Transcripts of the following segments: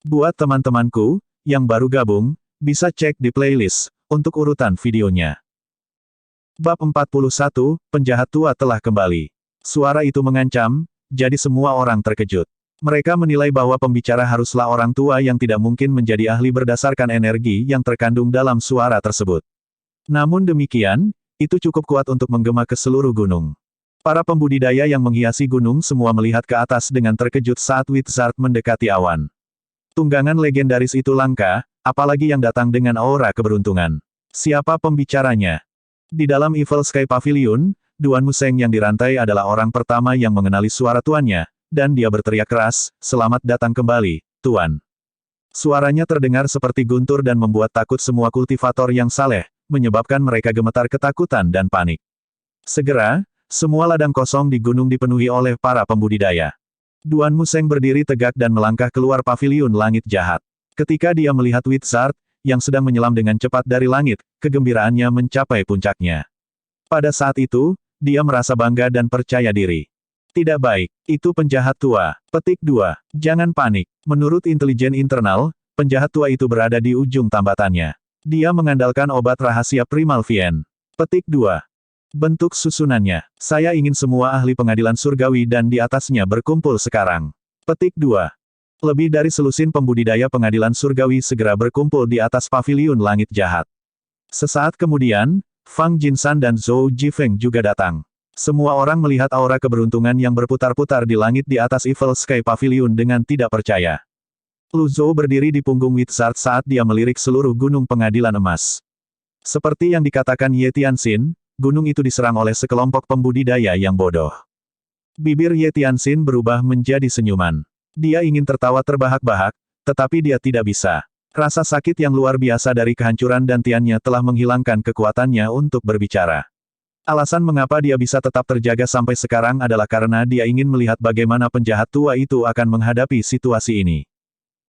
Buat teman-temanku, yang baru gabung, bisa cek di playlist, untuk urutan videonya. Bab 41, Penjahat Tua telah kembali. Suara itu mengancam, jadi semua orang terkejut. Mereka menilai bahwa pembicara haruslah orang tua yang tidak mungkin menjadi ahli berdasarkan energi yang terkandung dalam suara tersebut. Namun demikian, itu cukup kuat untuk menggema ke seluruh gunung. Para pembudidaya yang menghiasi gunung semua melihat ke atas dengan terkejut saat Wizard mendekati awan. Tunggangan legendaris itu langka, apalagi yang datang dengan aura keberuntungan. Siapa pembicaranya? Di dalam Evil Sky Pavilion, Duan Museng yang dirantai adalah orang pertama yang mengenali suara tuannya, dan dia berteriak keras, "Selamat datang kembali, Tuan." Suaranya terdengar seperti guntur dan membuat takut semua kultivator yang saleh, menyebabkan mereka gemetar ketakutan dan panik. Segera, semua ladang kosong di gunung dipenuhi oleh para pembudidaya. Duan Museng berdiri tegak dan melangkah keluar paviliun langit jahat. Ketika dia melihat Wizard, yang sedang menyelam dengan cepat dari langit, kegembiraannya mencapai puncaknya. Pada saat itu, dia merasa bangga dan percaya diri. Tidak baik, itu penjahat tua. Petik 2. Jangan panik. Menurut intelijen internal, penjahat tua itu berada di ujung tambatannya. Dia mengandalkan obat rahasia Primal Vien. Petik 2. Bentuk susunannya. Saya ingin semua ahli pengadilan surgawi dan di atasnya berkumpul sekarang. Petik 2. Lebih dari selusin pembudidaya pengadilan surgawi segera berkumpul di atas paviliun langit jahat. Sesaat kemudian, Fang Jinsan dan Zhou Jifeng juga datang. Semua orang melihat aura keberuntungan yang berputar-putar di langit di atas Evil Sky Pavilion dengan tidak percaya. Lu Zhou berdiri di punggung Wizard saat dia melirik seluruh gunung pengadilan emas. Seperti yang dikatakan Ye Tianxin, gunung itu diserang oleh sekelompok pembudidaya yang bodoh. Bibir Ye Tianxin berubah menjadi senyuman. Dia ingin tertawa terbahak-bahak, tetapi dia tidak bisa. Rasa sakit yang luar biasa dari kehancuran dantiannya telah menghilangkan kekuatannya untuk berbicara. Alasan mengapa dia bisa tetap terjaga sampai sekarang adalah karena dia ingin melihat bagaimana penjahat tua itu akan menghadapi situasi ini.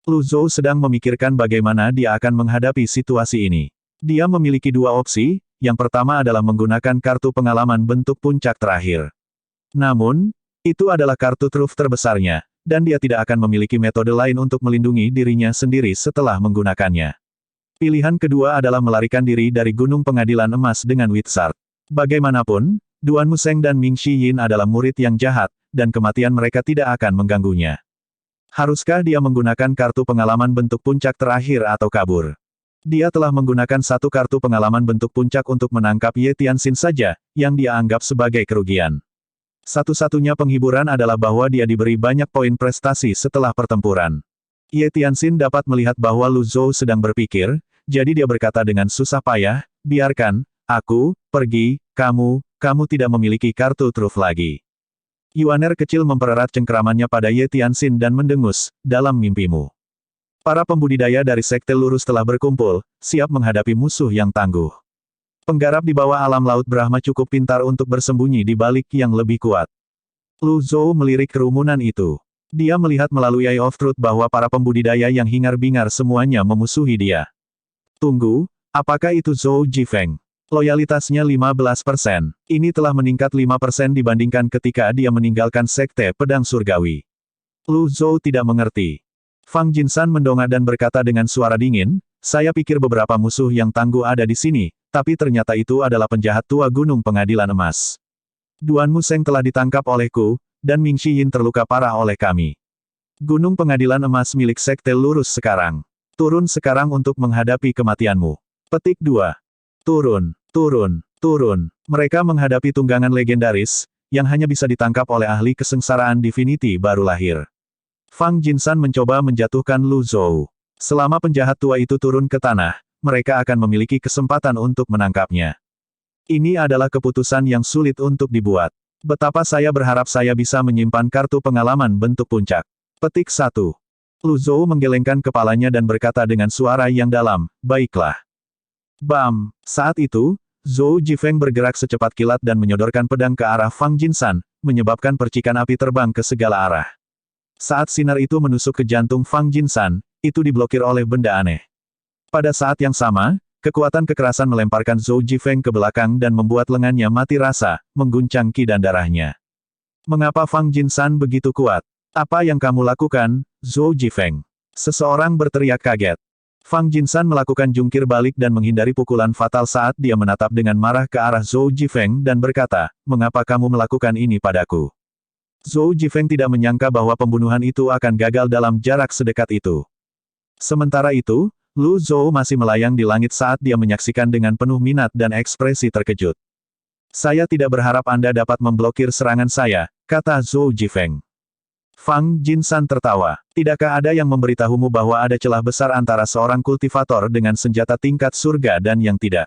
Lu Zhou sedang memikirkan bagaimana dia akan menghadapi situasi ini. Dia memiliki dua opsi. Yang pertama adalah menggunakan kartu pengalaman bentuk puncak terakhir. Namun, itu adalah kartu truf terbesarnya, dan dia tidak akan memiliki metode lain untuk melindungi dirinya sendiri setelah menggunakannya. Pilihan kedua adalah melarikan diri dari Gunung Pengadilan Emas dengan Wizard. Bagaimanapun, Duan Museng dan Ming Shiyin adalah murid yang jahat, dan kematian mereka tidak akan mengganggunya. Haruskah dia menggunakan kartu pengalaman bentuk puncak terakhir atau kabur? Dia telah menggunakan satu kartu pengalaman bentuk puncak untuk menangkap Ye Tianxin saja, yang dia anggap sebagai kerugian. Satu-satunya penghiburan adalah bahwa dia diberi banyak poin prestasi setelah pertempuran. Ye Tianxin dapat melihat bahwa Lu Zhou sedang berpikir, jadi dia berkata dengan susah payah, "Biarkan aku pergi, kamu tidak memiliki kartu truf lagi." Yuaner kecil mempererat cengkeramannya pada Ye Tianxin dan mendengus, "Dalam mimpimu." Para pembudidaya dari Sekte Lurus telah berkumpul, siap menghadapi musuh yang tangguh. Penggarap di bawah alam laut Brahma cukup pintar untuk bersembunyi di balik yang lebih kuat. Lu Zhou melirik kerumunan itu. Dia melihat melalui Eye of Truth bahwa para pembudidaya yang hingar-bingar semuanya memusuhi dia. Tunggu, apakah itu Zhou Jifeng? Loyalitasnya 15%. Ini telah meningkat 5% dibandingkan ketika dia meninggalkan Sekte Pedang Surgawi. Lu Zhou tidak mengerti. Fang Jinsan mendongak dan berkata dengan suara dingin, "Saya pikir beberapa musuh yang tangguh ada di sini, tapi ternyata itu adalah penjahat tua Gunung Pengadilan Emas. Duan Museng telah ditangkap olehku, dan Ming Shiyin terluka parah oleh kami. Gunung Pengadilan Emas milik Sekte Lurus sekarang. Turun sekarang untuk menghadapi kematianmu." Petik 2. Turun, turun, turun. Mereka menghadapi tunggangan legendaris, yang hanya bisa ditangkap oleh ahli kesengsaraan Divinity baru lahir. Fang Jinsan mencoba menjatuhkan Lu Zhou. Selama penjahat tua itu turun ke tanah, mereka akan memiliki kesempatan untuk menangkapnya. Ini adalah keputusan yang sulit untuk dibuat. Betapa saya berharap saya bisa menyimpan kartu pengalaman bentuk puncak. Petik 1. Lu Zhou menggelengkan kepalanya dan berkata dengan suara yang dalam, "Baiklah." Bam! Saat itu, Zhou Jifeng bergerak secepat kilat dan menyodorkan pedang ke arah Fang Jinsan, menyebabkan percikan api terbang ke segala arah. Saat sinar itu menusuk ke jantung Fang Jinsan, itu diblokir oleh benda aneh. Pada saat yang sama, kekuatan kekerasan melemparkan Zhou Jifeng ke belakang dan membuat lengannya mati rasa, mengguncang ki dan darahnya. Mengapa Fang Jinsan begitu kuat? Apa yang kamu lakukan, Zhou Jifeng? Seseorang berteriak kaget. Fang Jinsan melakukan jungkir balik dan menghindari pukulan fatal saat dia menatap dengan marah ke arah Zhou Jifeng dan berkata, "Mengapa kamu melakukan ini padaku?" Zhou Jifeng tidak menyangka bahwa pembunuhan itu akan gagal dalam jarak sedekat itu. Sementara itu, Lu Zhou masih melayang di langit saat dia menyaksikan dengan penuh minat dan ekspresi terkejut. "Saya tidak berharap Anda dapat memblokir serangan saya," kata Zhou Jifeng. Fang Jinsan tertawa. "Tidakkah ada yang memberitahumu bahwa ada celah besar antara seorang kultivator dengan senjata tingkat surga dan yang tidak?"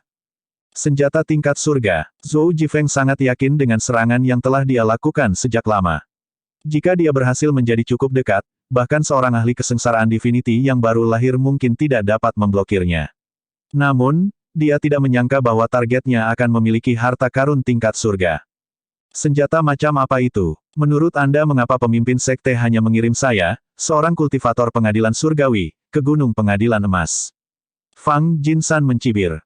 Senjata tingkat surga. Zhou Jifeng sangat yakin dengan serangan yang telah dia lakukan sejak lama. Jika dia berhasil menjadi cukup dekat, bahkan seorang ahli kesengsaraan Divinity yang baru lahir mungkin tidak dapat memblokirnya. Namun, dia tidak menyangka bahwa targetnya akan memiliki harta karun tingkat surga. "Senjata macam apa itu? Menurut Anda mengapa pemimpin sekte hanya mengirim saya, seorang kultivator pengadilan surgawi, ke Gunung Pengadilan Emas?" Fang Jinsan mencibir.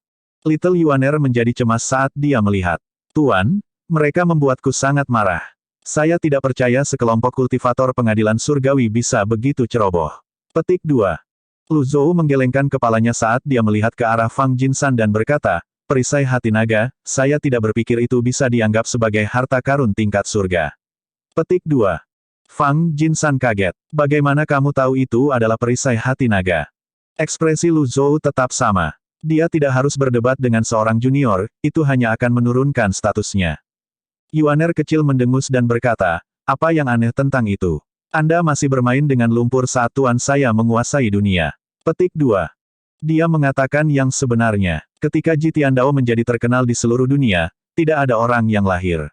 Little Yuaner menjadi cemas saat dia melihat. "Tuan, mereka membuatku sangat marah. Saya tidak percaya sekelompok kultivator pengadilan surgawi bisa begitu ceroboh." Petik 2. Lu Zhou menggelengkan kepalanya saat dia melihat ke arah Fang Jinsan dan berkata, "Perisai hati naga, saya tidak berpikir itu bisa dianggap sebagai harta karun tingkat surga." Petik 2. Fang Jinsan kaget. "Bagaimana kamu tahu itu adalah perisai hati naga?" Ekspresi Lu Zhou tetap sama. Dia tidak harus berdebat dengan seorang junior, itu hanya akan menurunkan statusnya. Yuaner kecil mendengus dan berkata, "Apa yang aneh tentang itu? Anda masih bermain dengan lumpur saat tuan saya menguasai dunia." Petik 2. Dia mengatakan yang sebenarnya. Ketika Ji Tiandao menjadi terkenal di seluruh dunia, tidak ada orang yang lahir.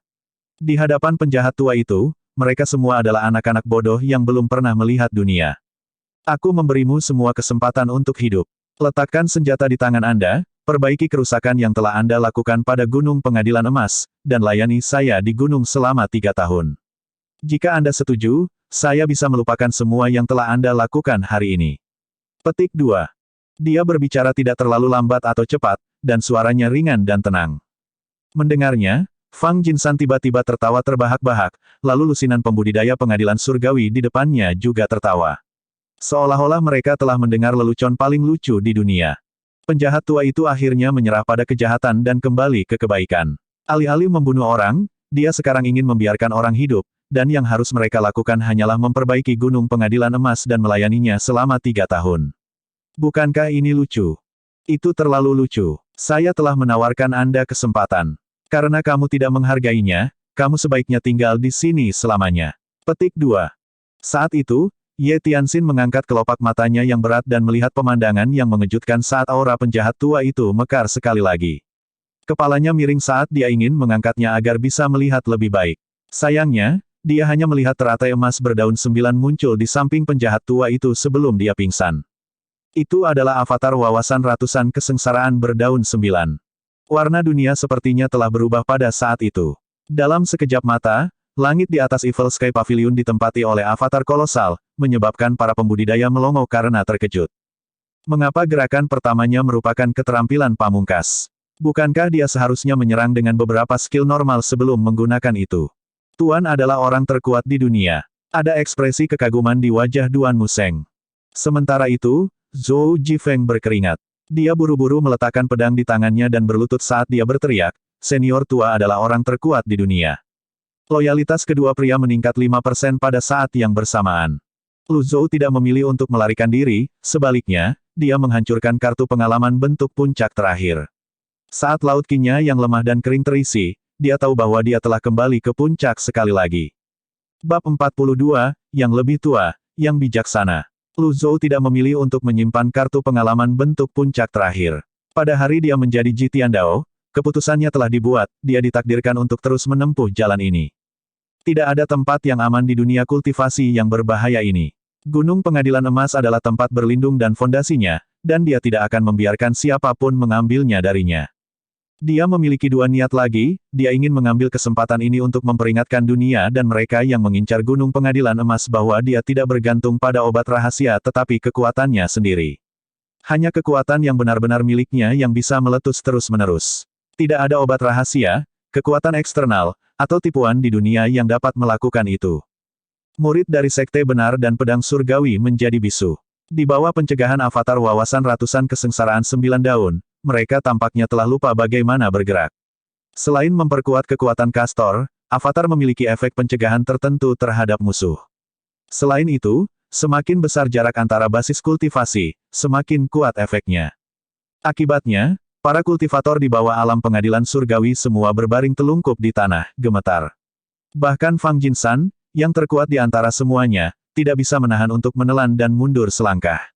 Di hadapan penjahat tua itu, mereka semua adalah anak-anak bodoh yang belum pernah melihat dunia. "Aku memberimu semua kesempatan untuk hidup. Letakkan senjata di tangan Anda, perbaiki kerusakan yang telah Anda lakukan pada Gunung Pengadilan Emas, dan layani saya di gunung selama 3 tahun. Jika Anda setuju, saya bisa melupakan semua yang telah Anda lakukan hari ini." Petik 2. Dia berbicara tidak terlalu lambat atau cepat, dan suaranya ringan dan tenang. Mendengarnya, Fang Jinsan tiba-tiba tertawa terbahak-bahak, lalu lusinan pembudidaya pengadilan surgawi di depannya juga tertawa. Seolah-olah mereka telah mendengar lelucon paling lucu di dunia. Penjahat tua itu akhirnya menyerah pada kejahatan dan kembali ke kebaikan. Alih-alih membunuh orang, dia sekarang ingin membiarkan orang hidup, dan yang harus mereka lakukan hanyalah memperbaiki Gunung Pengadilan Emas dan melayaninya selama 3 tahun. Bukankah ini lucu? Itu terlalu lucu. Saya telah menawarkan Anda kesempatan. Karena kamu tidak menghargainya, kamu sebaiknya tinggal di sini selamanya. Petik 2. Saat itu, Ye Tianxin mengangkat kelopak matanya yang berat dan melihat pemandangan yang mengejutkan saat aura penjahat tua itu mekar sekali lagi. Kepalanya miring saat dia ingin mengangkatnya agar bisa melihat lebih baik. Sayangnya, dia hanya melihat teratai emas berdaun 9 muncul di samping penjahat tua itu sebelum dia pingsan. Itu adalah avatar wawasan ratusan kesengsaraan berdaun 9. Warna dunia sepertinya telah berubah pada saat itu. Dalam sekejap mata, langit di atas Evil Sky Pavilion ditempati oleh avatar kolosal, menyebabkan para pembudidaya melongo karena terkejut. Mengapa gerakan pertamanya merupakan keterampilan pamungkas? Bukankah dia seharusnya menyerang dengan beberapa skill normal sebelum menggunakan itu? Tuan adalah orang terkuat di dunia. Ada ekspresi kekaguman di wajah Duan Museng. Sementara itu, Zhou Jifeng berkeringat. Dia buru-buru meletakkan pedang di tangannya dan berlutut saat dia berteriak, "Senior tua adalah orang terkuat di dunia." Loyalitas kedua pria meningkat 5% pada saat yang bersamaan. Lu Zhou tidak memilih untuk melarikan diri, sebaliknya, dia menghancurkan kartu pengalaman bentuk puncak terakhir. Saat Laut Qingnya yang lemah dan kering terisi, dia tahu bahwa dia telah kembali ke puncak sekali lagi. Bab 42, yang lebih tua, yang bijaksana. Lu Zhou tidak memilih untuk menyimpan kartu pengalaman bentuk puncak terakhir. Pada hari dia menjadi Ji Tiandao, keputusannya telah dibuat, dia ditakdirkan untuk terus menempuh jalan ini. Tidak ada tempat yang aman di dunia kultivasi yang berbahaya ini. Gunung Pengadilan Emas adalah tempat berlindung dan fondasinya, dan dia tidak akan membiarkan siapapun mengambilnya darinya. Dia memiliki dua niat lagi, dia ingin mengambil kesempatan ini untuk memperingatkan dunia dan mereka yang mengincar Gunung Pengadilan Emas bahwa dia tidak bergantung pada obat rahasia tetapi kekuatannya sendiri. Hanya kekuatan yang benar-benar miliknya yang bisa meletus terus-menerus. Tidak ada obat rahasia, kekuatan eksternal, atau tipuan di dunia yang dapat melakukan itu. Murid dari Sekte Benar dan Pedang Surgawi menjadi bisu. Di bawah pencegahan avatar wawasan ratusan kesengsaraan 9 daun, mereka tampaknya telah lupa bagaimana bergerak. Selain memperkuat kekuatan Castor, avatar memiliki efek pencegahan tertentu terhadap musuh. Selain itu, semakin besar jarak antara basis kultivasi, semakin kuat efeknya. Akibatnya, para kultivator di bawah alam pengadilan surgawi semua berbaring telungkup di tanah, gemetar. Bahkan Fang Jinsan, yang terkuat di antara semuanya, tidak bisa menahan untuk menelan dan mundur selangkah.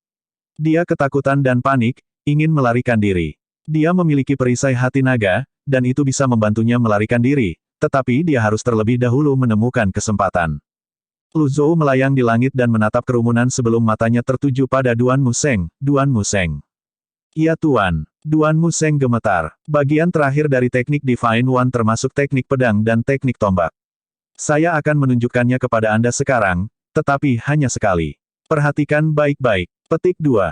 Dia ketakutan dan panik, ingin melarikan diri. Dia memiliki perisai hati naga, dan itu bisa membantunya melarikan diri, tetapi dia harus terlebih dahulu menemukan kesempatan. Lu Zhou melayang di langit dan menatap kerumunan sebelum matanya tertuju pada Duan Museng. Duan Museng. Ya Tuan. Duan Museng gemetar. Bagian terakhir dari teknik Divine One termasuk teknik pedang dan teknik tombak. Saya akan menunjukkannya kepada Anda sekarang, tetapi hanya sekali. Perhatikan baik-baik. Petik 2.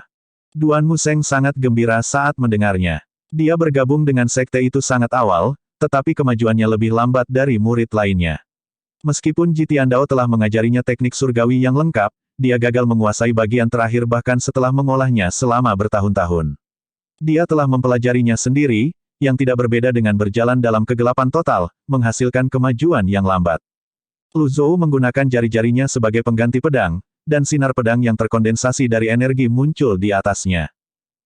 Duan Museng sangat gembira saat mendengarnya. Dia bergabung dengan sekte itu sangat awal, tetapi kemajuannya lebih lambat dari murid lainnya. Meskipun Ji Tiandao telah mengajarinya teknik surgawi yang lengkap, dia gagal menguasai bagian terakhir bahkan setelah mengolahnya selama bertahun-tahun. Dia telah mempelajarinya sendiri, yang tidak berbeda dengan berjalan dalam kegelapan total, menghasilkan kemajuan yang lambat. Lu Zhou menggunakan jari-jarinya sebagai pengganti pedang, dan sinar pedang yang terkondensasi dari energi muncul di atasnya.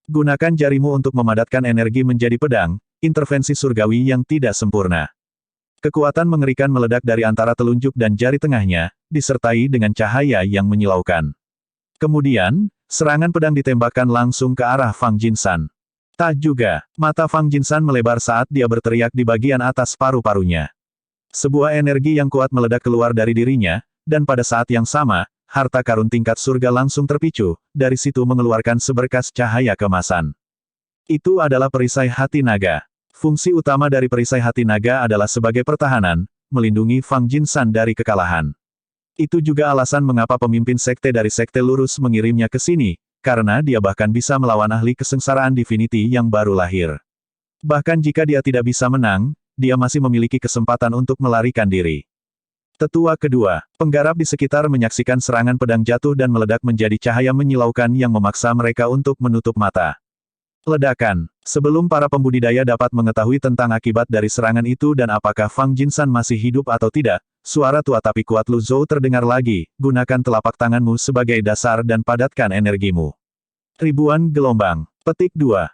Gunakan jarimu untuk memadatkan energi menjadi pedang, intervensi surgawi yang tidak sempurna. Kekuatan mengerikan meledak dari antara telunjuk dan jari tengahnya, disertai dengan cahaya yang menyilaukan. Kemudian, serangan pedang ditembakkan langsung ke arah Fang Jinsan. Tak juga, mata Fang Jinsan melebar saat dia berteriak di bagian atas paru-parunya. Sebuah energi yang kuat meledak keluar dari dirinya, dan pada saat yang sama, harta karun tingkat surga langsung terpicu, dari situ mengeluarkan seberkas cahaya kemasan. Itu adalah perisai hati naga. Fungsi utama dari perisai hati naga adalah sebagai pertahanan, melindungi Fang Jinsan dari kekalahan. Itu juga alasan mengapa pemimpin sekte dari sekte lurus mengirimnya ke sini, karena dia bahkan bisa melawan ahli kesengsaraan Divinity yang baru lahir. Bahkan jika dia tidak bisa menang, dia masih memiliki kesempatan untuk melarikan diri. Tetua kedua, penggarap di sekitar menyaksikan serangan pedang jatuh dan meledak menjadi cahaya menyilaukan yang memaksa mereka untuk menutup mata. Ledakan. Sebelum para pembudidaya dapat mengetahui tentang akibat dari serangan itu dan apakah Fang Jinsan masih hidup atau tidak, suara tua tapi kuat Lu Zhou terdengar lagi, gunakan telapak tanganmu sebagai dasar dan padatkan energimu. Ribuan gelombang. Petik 2.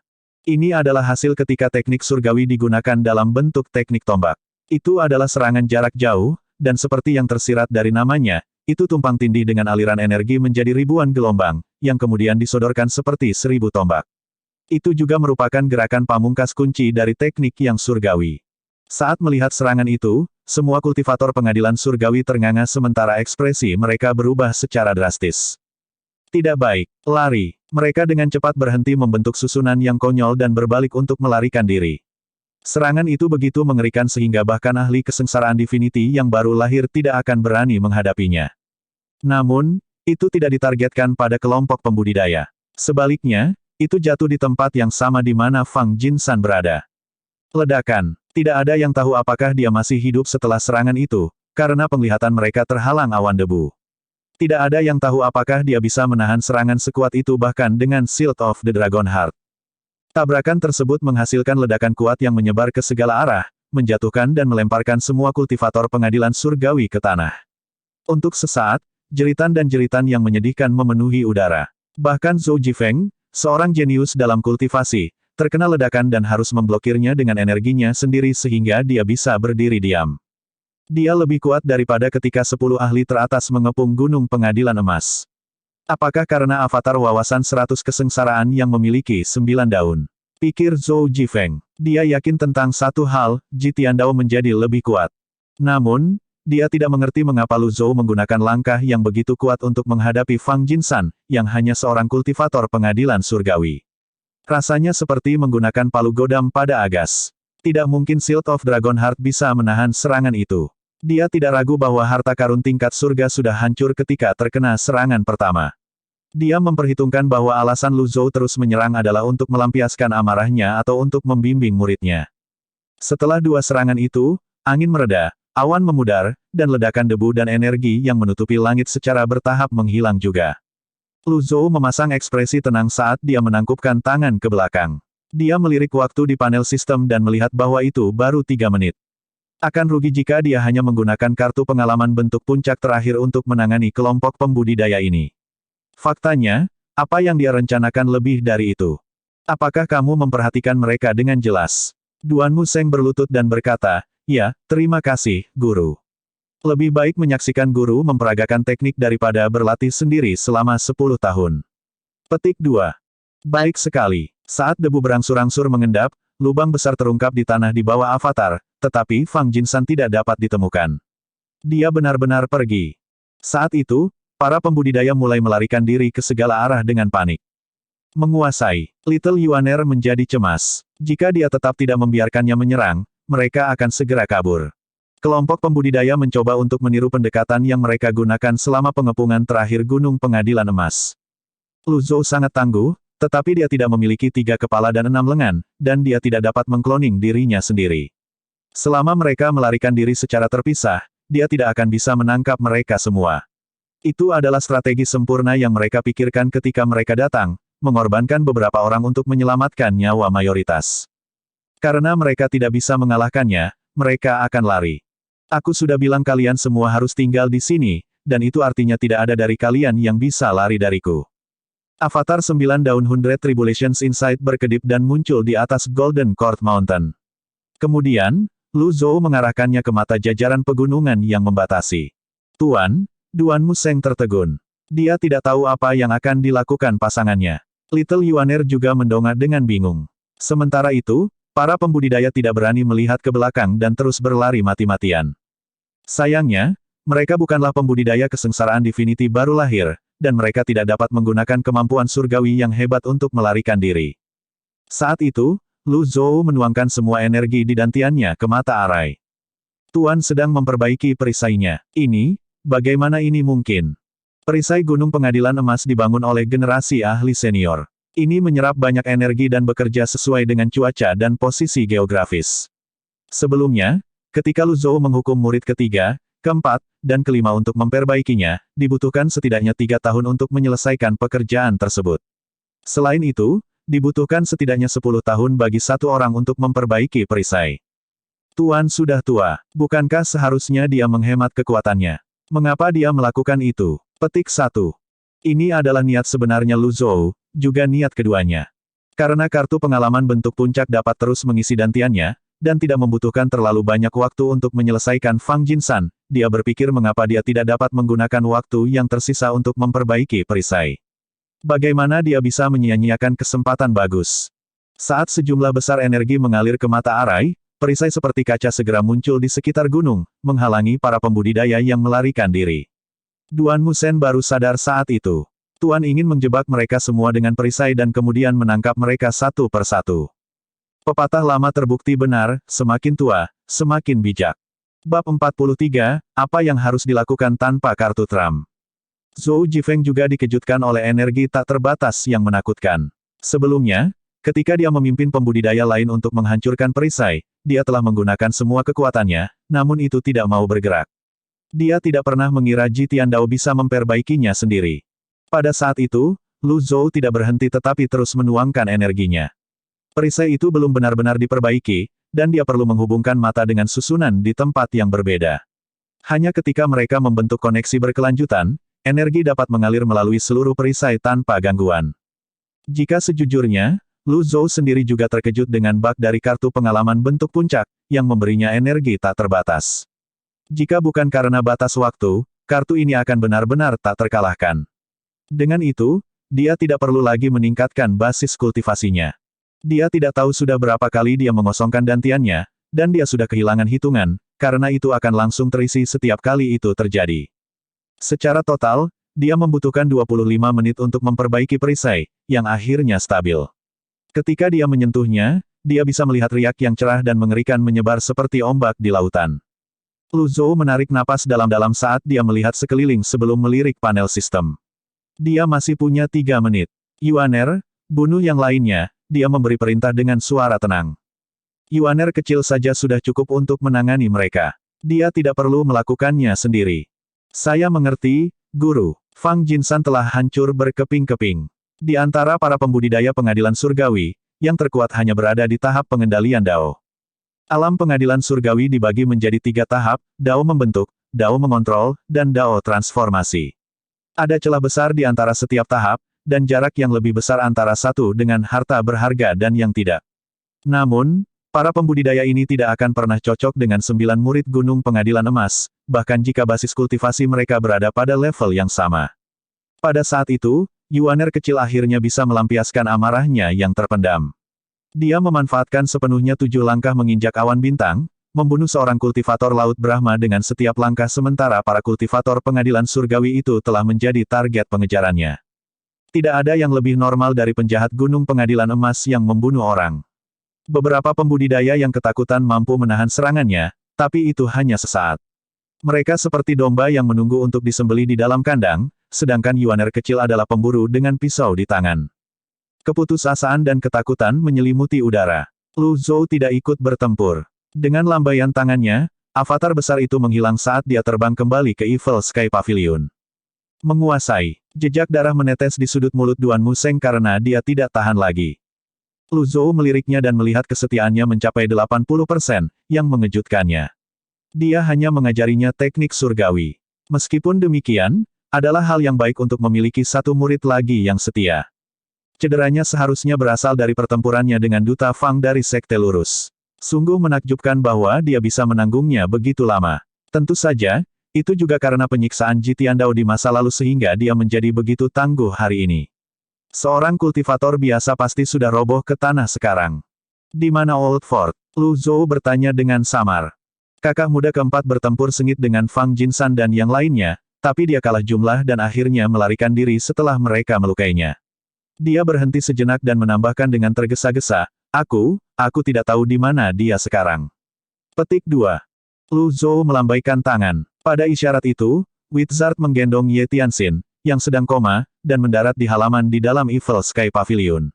Ini adalah hasil ketika teknik surgawi digunakan dalam bentuk teknik tombak. Itu adalah serangan jarak jauh, dan seperti yang tersirat dari namanya, itu tumpang tindih dengan aliran energi menjadi ribuan gelombang, yang kemudian disodorkan seperti 1000 tombak. Itu juga merupakan gerakan pamungkas kunci dari teknik yang surgawi. Saat melihat serangan itu, semua kultivator pengadilan surgawi ternganga sementara ekspresi mereka berubah secara drastis. Tidak baik, lari. Mereka dengan cepat berhenti membentuk susunan yang konyol dan berbalik untuk melarikan diri. Serangan itu begitu mengerikan sehingga bahkan ahli kesengsaraan Divinity yang baru lahir tidak akan berani menghadapinya. Namun, itu tidak ditargetkan pada kelompok pembudidaya. Sebaliknya, itu jatuh di tempat yang sama di mana Fang Jinsan berada. Ledakan. Tidak ada yang tahu apakah dia masih hidup setelah serangan itu, karena penglihatan mereka terhalang awan debu. Tidak ada yang tahu apakah dia bisa menahan serangan sekuat itu bahkan dengan Shield of the Dragon Heart. Tabrakan tersebut menghasilkan ledakan kuat yang menyebar ke segala arah, menjatuhkan dan melemparkan semua kultivator pengadilan surgawi ke tanah. Untuk sesaat, jeritan dan jeritan yang menyedihkan memenuhi udara. Bahkan Zhou Jifeng, seorang jenius dalam kultivasi, terkena ledakan dan harus memblokirnya dengan energinya sendiri sehingga dia bisa berdiri diam. Dia lebih kuat daripada ketika 10 ahli teratas mengepung gunung pengadilan emas. Apakah karena avatar wawasan 100 kesengsaraan yang memiliki 9 daun? Pikir Zhou Jifeng. Dia yakin tentang satu hal, Ji Tiandao menjadi lebih kuat. Namun, dia tidak mengerti mengapa Lu Zhou menggunakan langkah yang begitu kuat untuk menghadapi Fang Jinsan, yang hanya seorang kultivator pengadilan surgawi. Rasanya seperti menggunakan palu godam pada agas. Tidak mungkin Shield of Dragon Heart bisa menahan serangan itu. Dia tidak ragu bahwa harta karun tingkat surga sudah hancur ketika terkena serangan pertama. Dia memperhitungkan bahwa alasan Lu Zhou terus menyerang adalah untuk melampiaskan amarahnya atau untuk membimbing muridnya. Setelah 2 serangan itu, angin mereda, awan memudar, dan ledakan debu dan energi yang menutupi langit secara bertahap menghilang juga. Lu Zhou memasang ekspresi tenang saat dia menangkupkan tangan ke belakang. Dia melirik waktu di panel sistem dan melihat bahwa itu baru 3 menit. Akan rugi jika dia hanya menggunakan kartu pengalaman bentuk puncak terakhir untuk menangani kelompok pembudidaya ini. Faktanya, apa yang dia rencanakan lebih dari itu. Apakah kamu memperhatikan mereka dengan jelas? Duan Museng berlutut dan berkata, ya, terima kasih, guru. Lebih baik menyaksikan guru memperagakan teknik daripada berlatih sendiri selama 10 tahun. Petik 2. Baik sekali. Saat debu berangsur-angsur mengendap, lubang besar terungkap di tanah di bawah avatar, tetapi Fang Jinsan tidak dapat ditemukan. Dia benar-benar pergi. Saat itu, para pembudidaya mulai melarikan diri ke segala arah dengan panik. Menguasai. Little Yuaner menjadi cemas. Jika dia tetap tidak membiarkannya menyerang, mereka akan segera kabur. Kelompok pembudidaya mencoba untuk meniru pendekatan yang mereka gunakan selama pengepungan terakhir Gunung Pengadilan Emas. Lu Zhou sangat tangguh, tetapi dia tidak memiliki 3 kepala dan 6 lengan, dan dia tidak dapat mengkloning dirinya sendiri. Selama mereka melarikan diri secara terpisah, dia tidak akan bisa menangkap mereka semua. Itu adalah strategi sempurna yang mereka pikirkan ketika mereka datang, mengorbankan beberapa orang untuk menyelamatkan nyawa mayoritas. Karena mereka tidak bisa mengalahkannya, mereka akan lari. Aku sudah bilang kalian semua harus tinggal di sini, dan itu artinya tidak ada dari kalian yang bisa lari dariku. Avatar 9 Daun 100 Tribulations Insight berkedip dan muncul di atas Golden Court Mountain. Kemudian, Lu Zhou mengarahkannya ke mata jajaran pegunungan yang membatasi. Tuan, Duan Museng tertegun. Dia tidak tahu apa yang akan dilakukan pasangannya. Little Yuaner juga mendongak dengan bingung. Sementara itu, para pembudidaya tidak berani melihat ke belakang dan terus berlari mati-matian. Sayangnya, mereka bukanlah pembudidaya kesengsaraan Divinity baru lahir, dan mereka tidak dapat menggunakan kemampuan surgawi yang hebat untuk melarikan diri. Saat itu, Lu Zhou menuangkan semua energi di dantiannya ke mata Arai. Tuan sedang memperbaiki perisainya. Bagaimana ini mungkin? Perisai Gunung Pengadilan Emas dibangun oleh generasi ahli senior. Ini menyerap banyak energi dan bekerja sesuai dengan cuaca dan posisi geografis. Sebelumnya, ketika Lu Zhou menghukum murid ketiga, keempat, dan kelima untuk memperbaikinya, dibutuhkan setidaknya 3 tahun untuk menyelesaikan pekerjaan tersebut. Selain itu, dibutuhkan setidaknya 10 tahun bagi satu orang untuk memperbaiki perisai. Tuan sudah tua, bukankah seharusnya dia menghemat kekuatannya? Mengapa dia melakukan itu? Petik 1. Ini adalah niat sebenarnya Lu Zhou, juga niat keduanya. Karena kartu pengalaman bentuk puncak dapat terus mengisi dantiannya, dan tidak membutuhkan terlalu banyak waktu untuk menyelesaikan Fang Jinsan, dia berpikir mengapa dia tidak dapat menggunakan waktu yang tersisa untuk memperbaiki perisai. Bagaimana dia bisa menyia-nyiakan kesempatan bagus? Saat sejumlah besar energi mengalir ke mata Arai, perisai seperti kaca segera muncul di sekitar gunung, menghalangi para pembudidaya yang melarikan diri. Duan Musen baru sadar saat itu. Tuan ingin menjebak mereka semua dengan perisai dan kemudian menangkap mereka satu persatu. Pepatah lama terbukti benar, semakin tua, semakin bijak. Bab 43, apa yang harus dilakukan tanpa kartu Trump? Zhou Jifeng juga dikejutkan oleh energi tak terbatas yang menakutkan. Sebelumnya, ketika dia memimpin pembudidaya lain untuk menghancurkan perisai, dia telah menggunakan semua kekuatannya, namun itu tidak mau bergerak. Dia tidak pernah mengira Ji Tiandao bisa memperbaikinya sendiri. Pada saat itu, Lu Zhou tidak berhenti tetapi terus menuangkan energinya. Perisai itu belum benar-benar diperbaiki, dan dia perlu menghubungkan mata dengan susunan di tempat yang berbeda. Hanya ketika mereka membentuk koneksi berkelanjutan, energi dapat mengalir melalui seluruh perisai tanpa gangguan. Jika sejujurnya, Lu Zhou sendiri juga terkejut dengan bug dari kartu pengalaman bentuk puncak, yang memberinya energi tak terbatas. Jika bukan karena batas waktu, kartu ini akan benar-benar tak terkalahkan. Dengan itu, dia tidak perlu lagi meningkatkan basis kultivasinya. Dia tidak tahu sudah berapa kali dia mengosongkan dantiannya, dan dia sudah kehilangan hitungan, karena itu akan langsung terisi setiap kali itu terjadi. Secara total, dia membutuhkan 25 menit untuk memperbaiki perisai, yang akhirnya stabil. Ketika dia menyentuhnya, dia bisa melihat riak yang cerah dan mengerikan menyebar seperti ombak di lautan. Lu Zhou menarik napas dalam-dalam saat dia melihat sekeliling sebelum melirik panel sistem. Dia masih punya 3 menit. Yuaner, bunuh yang lainnya, dia memberi perintah dengan suara tenang. Yuaner kecil saja sudah cukup untuk menangani mereka. Dia tidak perlu melakukannya sendiri. Saya mengerti, Guru. Fang Jinsan telah hancur berkeping-keping. Di antara para pembudidaya pengadilan surgawi, yang terkuat hanya berada di tahap pengendalian Dao. Alam pengadilan surgawi dibagi menjadi 3 tahap, Dao membentuk, Dao mengontrol, dan Dao transformasi. Ada celah besar di antara setiap tahap, dan jarak yang lebih besar antara satu dengan harta berharga dan yang tidak. Namun, para pembudidaya ini tidak akan pernah cocok dengan 9 murid Gunung Pengadilan Emas, bahkan jika basis kultivasi mereka berada pada level yang sama. Pada saat itu, Yuaner kecil akhirnya bisa melampiaskan amarahnya yang terpendam. Dia memanfaatkan sepenuhnya 7 langkah menginjak awan bintang, membunuh seorang kultivator Laut Brahma dengan setiap langkah sementara para kultivator pengadilan surgawi itu telah menjadi target pengejarannya. Tidak ada yang lebih normal dari penjahat Gunung Pengadilan Emas yang membunuh orang. Beberapa pembudidaya yang ketakutan mampu menahan serangannya, tapi itu hanya sesaat. Mereka seperti domba yang menunggu untuk disembelih di dalam kandang, sedangkan Yuaner kecil adalah pemburu dengan pisau di tangan. Keputusasaan dan ketakutan menyelimuti udara. Lu Zhou tidak ikut bertempur. Dengan lambaian tangannya, avatar besar itu menghilang saat dia terbang kembali ke Evil Sky Pavilion. Menguasai. Jejak darah menetes di sudut mulut Duan Museng karena dia tidak tahan lagi. Lu Zhou meliriknya dan melihat kesetiaannya mencapai 80%, yang mengejutkannya. Dia hanya mengajarinya teknik surgawi. Meskipun demikian, adalah hal yang baik untuk memiliki satu murid lagi yang setia. Cederanya seharusnya berasal dari pertempurannya dengan Duta Fang dari Sekte Lurus. Sungguh menakjubkan bahwa dia bisa menanggungnya begitu lama. Tentu saja, itu juga karena penyiksaan Ji Tiandao di masa lalu sehingga dia menjadi begitu tangguh hari ini. Seorang kultivator biasa pasti sudah roboh ke tanah sekarang. Di mana Old Fort? Lu Zhou bertanya dengan samar. Kakak muda keempat bertempur sengit dengan Fang Jinsan dan yang lainnya, tapi dia kalah jumlah dan akhirnya melarikan diri setelah mereka melukainya. Dia berhenti sejenak dan menambahkan dengan tergesa-gesa, aku tidak tahu di mana dia sekarang. Petik 2. Lu Zhou melambaikan tangan. Pada isyarat itu, Wizard menggendong Ye Tianxin, yang sedang koma, dan mendarat di halaman di dalam Evil Sky Pavilion.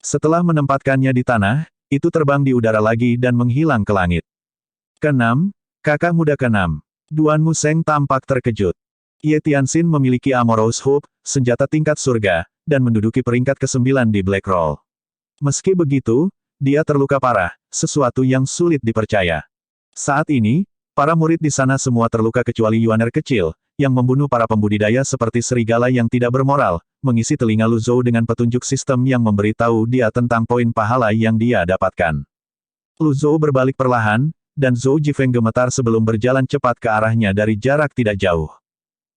Setelah menempatkannya di tanah, itu terbang di udara lagi dan menghilang ke langit. Keenam, kakak muda keenam. Duan Museng tampak terkejut. Ye Tianxin memiliki Amorous Hoop, senjata tingkat surga, dan menduduki peringkat ke-9 di Black Roll. Meski begitu, dia terluka parah, sesuatu yang sulit dipercaya. Saat ini, para murid di sana semua terluka kecuali Yuaner kecil, yang membunuh para pembudidaya seperti serigala yang tidak bermoral, mengisi telinga Lu Zhou dengan petunjuk sistem yang memberitahu dia tentang poin pahala yang dia dapatkan. Lu Zhou berbalik perlahan, dan Zhou Jifeng gemetar sebelum berjalan cepat ke arahnya dari jarak tidak jauh.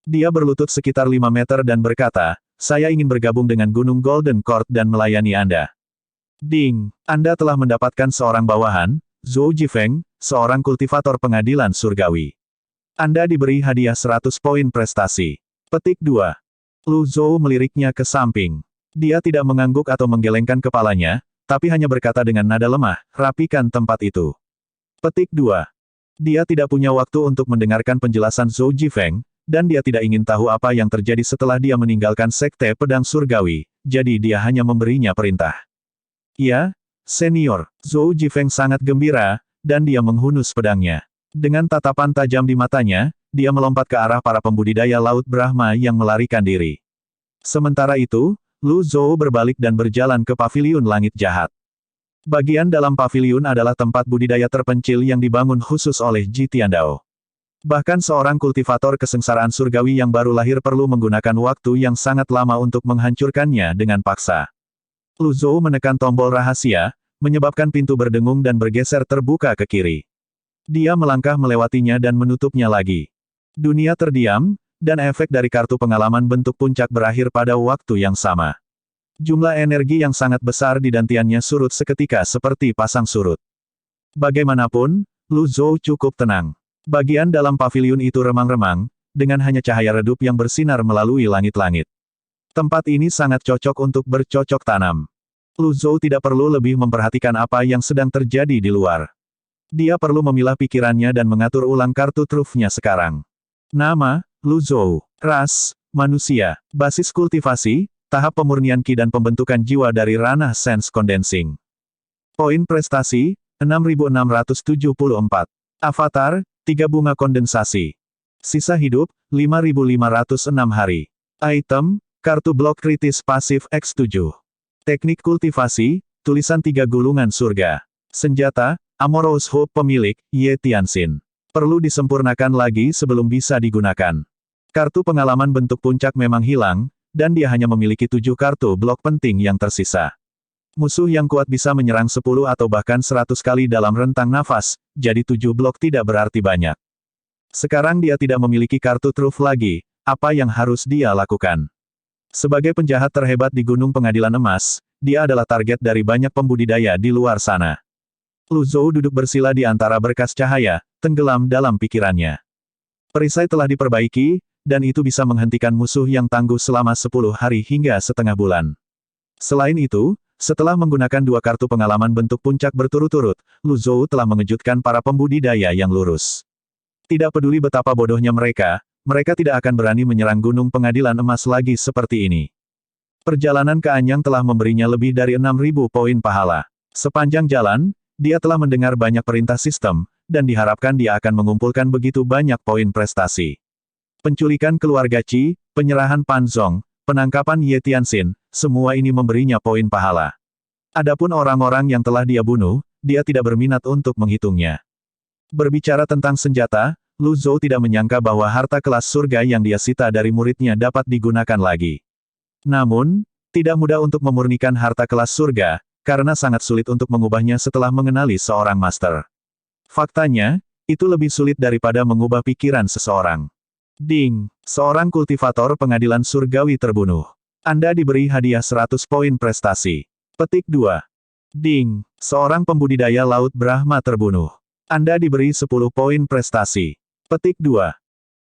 Dia berlutut sekitar 5 meter dan berkata, saya ingin bergabung dengan Gunung Golden Court dan melayani Anda. Ding! Anda telah mendapatkan seorang bawahan, Zhou Jifeng, seorang kultivator pengadilan surgawi. Anda diberi hadiah 100 poin prestasi. Petik 2. Lu Zhou meliriknya ke samping. Dia tidak mengangguk atau menggelengkan kepalanya, tapi hanya berkata dengan nada lemah, rapikan tempat itu. Petik 2. Dia tidak punya waktu untuk mendengarkan penjelasan Zhou Jifeng, dan dia tidak ingin tahu apa yang terjadi setelah dia meninggalkan Sekte Pedang Surgawi, jadi dia hanya memberinya perintah. Ya, senior. Zhou Jifeng sangat gembira, dan dia menghunus pedangnya. Dengan tatapan tajam di matanya, dia melompat ke arah para pembudidaya Laut Brahma yang melarikan diri. Sementara itu, Lu Zhou berbalik dan berjalan ke paviliun langit jahat. Bagian dalam paviliun adalah tempat budidaya terpencil yang dibangun khusus oleh Ji Tiandao. Bahkan seorang kultivator kesengsaraan surgawi yang baru lahir perlu menggunakan waktu yang sangat lama untuk menghancurkannya dengan paksa. Lu Zhou menekan tombol rahasia, menyebabkan pintu berdengung dan bergeser terbuka ke kiri. Dia melangkah melewatinya dan menutupnya lagi. Dunia terdiam, dan efek dari kartu pengalaman bentuk puncak berakhir pada waktu yang sama. Jumlah energi yang sangat besar di dantiannya surut seketika seperti pasang surut. Bagaimanapun, Lu Zhou cukup tenang. Bagian dalam paviliun itu remang-remang, dengan hanya cahaya redup yang bersinar melalui langit-langit. Tempat ini sangat cocok untuk bercocok tanam. Lu Zhou tidak perlu lebih memperhatikan apa yang sedang terjadi di luar. Dia perlu memilah pikirannya dan mengatur ulang kartu trufnya sekarang. Nama, Lu Zhou. Ras, manusia. Basis kultivasi, tahap pemurnian Qi dan pembentukan jiwa dari ranah sense condensing. Poin prestasi, 6674. Avatar, 3 bunga kondensasi. Sisa hidup, 5.506 hari. Item, kartu blok kritis pasif X7. Teknik kultivasi, tulisan 3 gulungan surga. Senjata, Amorous Hope pemilik, Ye Tianxin. Perlu disempurnakan lagi sebelum bisa digunakan. Kartu pengalaman bentuk puncak memang hilang, dan dia hanya memiliki 7 kartu blok penting yang tersisa. Musuh yang kuat bisa menyerang 10 atau bahkan 100 kali dalam rentang nafas, jadi 7 blok tidak berarti banyak. Sekarang dia tidak memiliki kartu truf lagi, apa yang harus dia lakukan? Sebagai penjahat terhebat di Gunung Pengadilan Emas, dia adalah target dari banyak pembudidaya di luar sana. Lu Zhou duduk bersila di antara berkas cahaya, tenggelam dalam pikirannya. Perisai telah diperbaiki, dan itu bisa menghentikan musuh yang tangguh selama 10 hari hingga setengah bulan. Selain itu, setelah menggunakan 2 kartu pengalaman bentuk puncak berturut-turut, Lu Zhou telah mengejutkan para pembudidaya yang lurus. Tidak peduli betapa bodohnya mereka tidak akan berani menyerang Gunung Pengadilan Emas lagi seperti ini. Perjalanan ke Anyang telah memberinya lebih dari 6.000 poin pahala. Sepanjang jalan, dia telah mendengar banyak perintah sistem, dan diharapkan dia akan mengumpulkan begitu banyak poin prestasi. Penculikan keluarga Qi, penyerahan Pan Zong, penangkapan Ye Tianxin, semua ini memberinya poin pahala. Adapun orang-orang yang telah dia bunuh, dia tidak berminat untuk menghitungnya. Berbicara tentang senjata, Lu Zhou tidak menyangka bahwa harta kelas surga yang dia sita dari muridnya dapat digunakan lagi. Namun, tidak mudah untuk memurnikan harta kelas surga, karena sangat sulit untuk mengubahnya setelah mengenali seorang master. Faktanya, itu lebih sulit daripada mengubah pikiran seseorang. Ding! Seorang kultivator pengadilan surgawi terbunuh. Anda diberi hadiah 100 poin prestasi. Petik 2. Ding! Seorang pembudidaya laut Brahma terbunuh. Anda diberi 10 poin prestasi. Petik 2.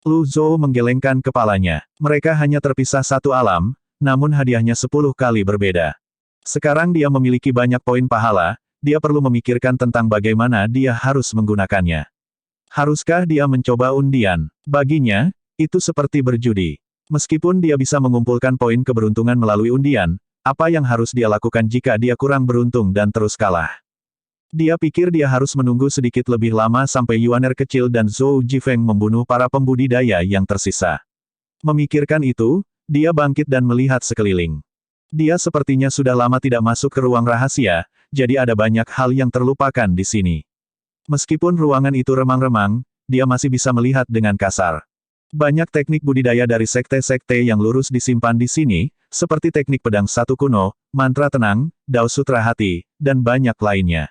Lu Zhou menggelengkan kepalanya. Mereka hanya terpisah satu alam, namun hadiahnya 10 kali berbeda. Sekarang dia memiliki banyak poin pahala, dia perlu memikirkan tentang bagaimana dia harus menggunakannya. Haruskah dia mencoba undian? Baginya, itu seperti berjudi. Meskipun dia bisa mengumpulkan poin keberuntungan melalui undian, apa yang harus dia lakukan jika dia kurang beruntung dan terus kalah? Dia pikir dia harus menunggu sedikit lebih lama sampai Yuaner kecil dan Zhou Jifeng membunuh para pembudidaya yang tersisa. Memikirkan itu, dia bangkit dan melihat sekeliling. Dia sepertinya sudah lama tidak masuk ke ruang rahasia, jadi ada banyak hal yang terlupakan di sini. Meskipun ruangan itu remang-remang, dia masih bisa melihat dengan kasar. Banyak teknik budidaya dari sekte-sekte yang lurus disimpan di sini, seperti teknik pedang satu kuno, mantra tenang, Dao Sutra Hati, dan banyak lainnya.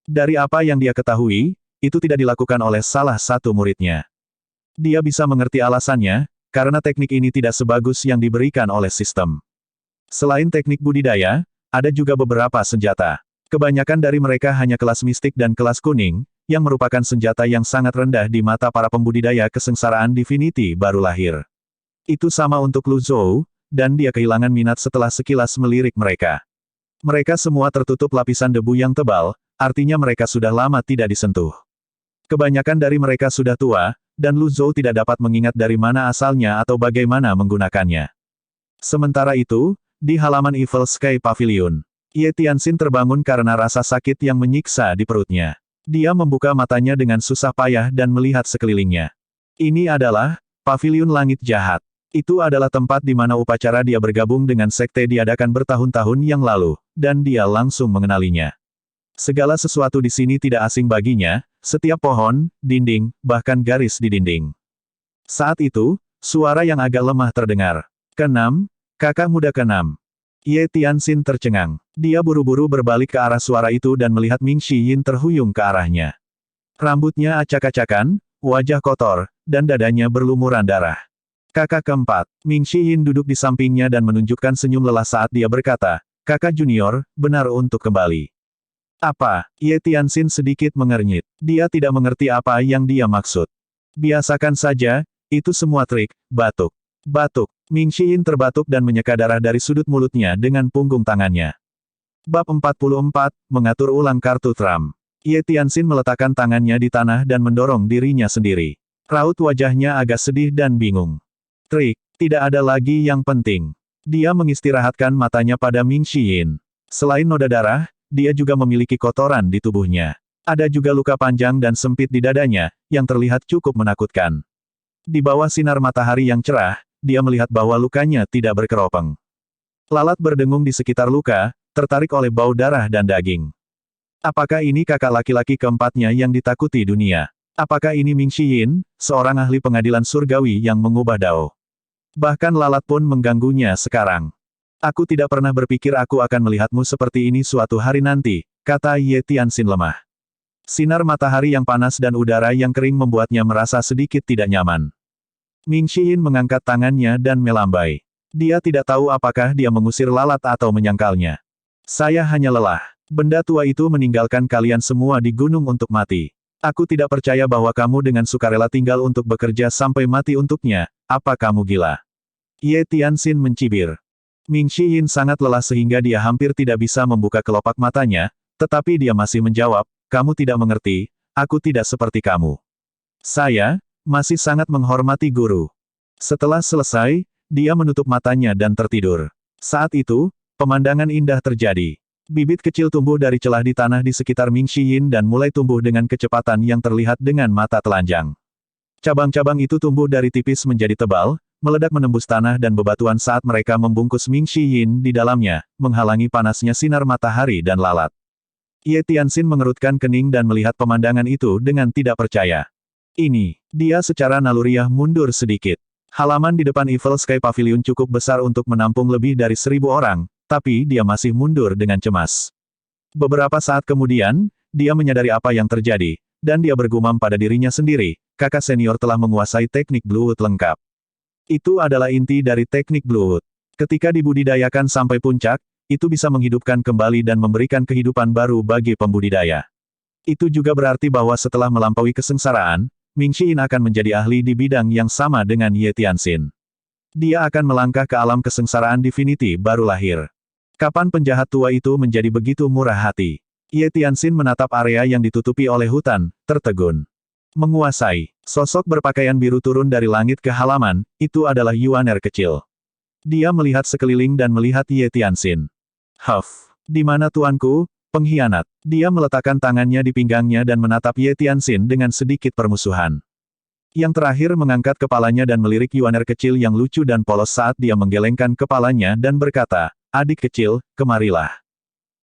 Dari apa yang dia ketahui, itu tidak dilakukan oleh salah satu muridnya. Dia bisa mengerti alasannya, karena teknik ini tidak sebagus yang diberikan oleh sistem. Selain teknik budidaya, ada juga beberapa senjata. Kebanyakan dari mereka hanya kelas mistik dan kelas kuning, yang merupakan senjata yang sangat rendah di mata para pembudidaya kesengsaraan Divinity baru lahir. Itu sama untuk Lu Zhou, dan dia kehilangan minat setelah sekilas melirik mereka. Mereka semua tertutup lapisan debu yang tebal, artinya mereka sudah lama tidak disentuh. Kebanyakan dari mereka sudah tua, dan Lu Zhou tidak dapat mengingat dari mana asalnya atau bagaimana menggunakannya. Sementara itu, di halaman Evil Sky Pavilion, Ye Tianxin terbangun karena rasa sakit yang menyiksa di perutnya. Dia membuka matanya dengan susah payah dan melihat sekelilingnya. Ini adalah Pavilion Langit Jahat. Itu adalah tempat di mana upacara dia bergabung dengan sekte diadakan bertahun-tahun yang lalu, dan dia langsung mengenalinya. Segala sesuatu di sini tidak asing baginya, setiap pohon, dinding, bahkan garis di dinding. Saat itu, suara yang agak lemah terdengar. Keenam, kakak muda keenam. Ye Tianxin tercengang. Dia buru-buru berbalik ke arah suara itu dan melihat Ming Shiyin terhuyung ke arahnya. Rambutnya acak-acakan, wajah kotor, dan dadanya berlumuran darah. Kakak keempat, Ming Shiyin duduk di sampingnya dan menunjukkan senyum lelah saat dia berkata, kakak junior, benar untuk kembali. Apa? Ye Tianxin sedikit mengernyit. Dia tidak mengerti apa yang dia maksud. Biasakan saja, itu semua trik, batuk. Batuk. Ming Shiyin terbatuk dan menyeka darah dari sudut mulutnya dengan punggung tangannya. Bab 44, mengatur ulang kartu Trump. Ye Tianxin meletakkan tangannya di tanah dan mendorong dirinya sendiri. Raut wajahnya agak sedih dan bingung. Trik, tidak ada lagi yang penting. Dia mengistirahatkan matanya pada Ming Shiyin. Selain noda darah, dia juga memiliki kotoran di tubuhnya. Ada juga luka panjang dan sempit di dadanya, yang terlihat cukup menakutkan. Di bawah sinar matahari yang cerah, dia melihat bahwa lukanya tidak berkeropeng. Lalat berdengung di sekitar luka, tertarik oleh bau darah dan daging. Apakah ini kakak laki-laki keempatnya yang ditakuti dunia? Apakah ini Ming Xiyin, seorang ahli pengadilan surgawi yang mengubah Dao? Bahkan lalat pun mengganggunya sekarang. Aku tidak pernah berpikir aku akan melihatmu seperti ini suatu hari nanti, kata Ye Tianxin lemah. Sinar matahari yang panas dan udara yang kering membuatnya merasa sedikit tidak nyaman. Ming Xiyin mengangkat tangannya dan melambai. Dia tidak tahu apakah dia mengusir lalat atau menyangkalnya. Saya hanya lelah. Benda tua itu meninggalkan kalian semua di gunung untuk mati. Aku tidak percaya bahwa kamu dengan sukarela tinggal untuk bekerja sampai mati untuknya. Apa kamu gila? Ye Tianxin mencibir. Ming Xiyin sangat lelah sehingga dia hampir tidak bisa membuka kelopak matanya, tetapi dia masih menjawab, kamu tidak mengerti, aku tidak seperti kamu. Saya masih sangat menghormati guru. Setelah selesai, dia menutup matanya dan tertidur. Saat itu, pemandangan indah terjadi. Bibit kecil tumbuh dari celah di tanah di sekitar Ming Xiyin dan mulai tumbuh dengan kecepatan yang terlihat dengan mata telanjang. Cabang-cabang itu tumbuh dari tipis menjadi tebal, meledak menembus tanah dan bebatuan saat mereka membungkus Ming Xiyin di dalamnya, menghalangi panasnya sinar matahari dan lalat. Ye Tianxin mengerutkan kening dan melihat pemandangan itu dengan tidak percaya. Dia secara naluriah mundur sedikit. Halaman di depan Evil Sky Pavilion cukup besar untuk menampung lebih dari 1.000 orang, tapi dia masih mundur dengan cemas. Beberapa saat kemudian, dia menyadari apa yang terjadi, dan dia bergumam pada dirinya sendiri, kakak senior telah menguasai teknik Bluewood lengkap. Itu adalah inti dari teknik Bluewood. Ketika dibudidayakan sampai puncak, itu bisa menghidupkan kembali dan memberikan kehidupan baru bagi pembudidaya. Itu juga berarti bahwa setelah melampaui kesengsaraan, Ming Xiyin akan menjadi ahli di bidang yang sama dengan Ye Tianxin. Dia akan melangkah ke alam kesengsaraan Divinity baru lahir. Kapan penjahat tua itu menjadi begitu murah hati? Ye Tianxin menatap area yang ditutupi oleh hutan, tertegun. Menguasai. Sosok berpakaian biru turun dari langit ke halaman, itu adalah Yuaner kecil. Dia melihat sekeliling dan melihat Ye Tianxin. Huff, di mana tuanku, pengkhianat? Dia meletakkan tangannya di pinggangnya dan menatap Ye Tianxin dengan sedikit permusuhan. Yang terakhir mengangkat kepalanya dan melirik Yuaner kecil yang lucu dan polos saat dia menggelengkan kepalanya dan berkata, adik kecil, kemarilah.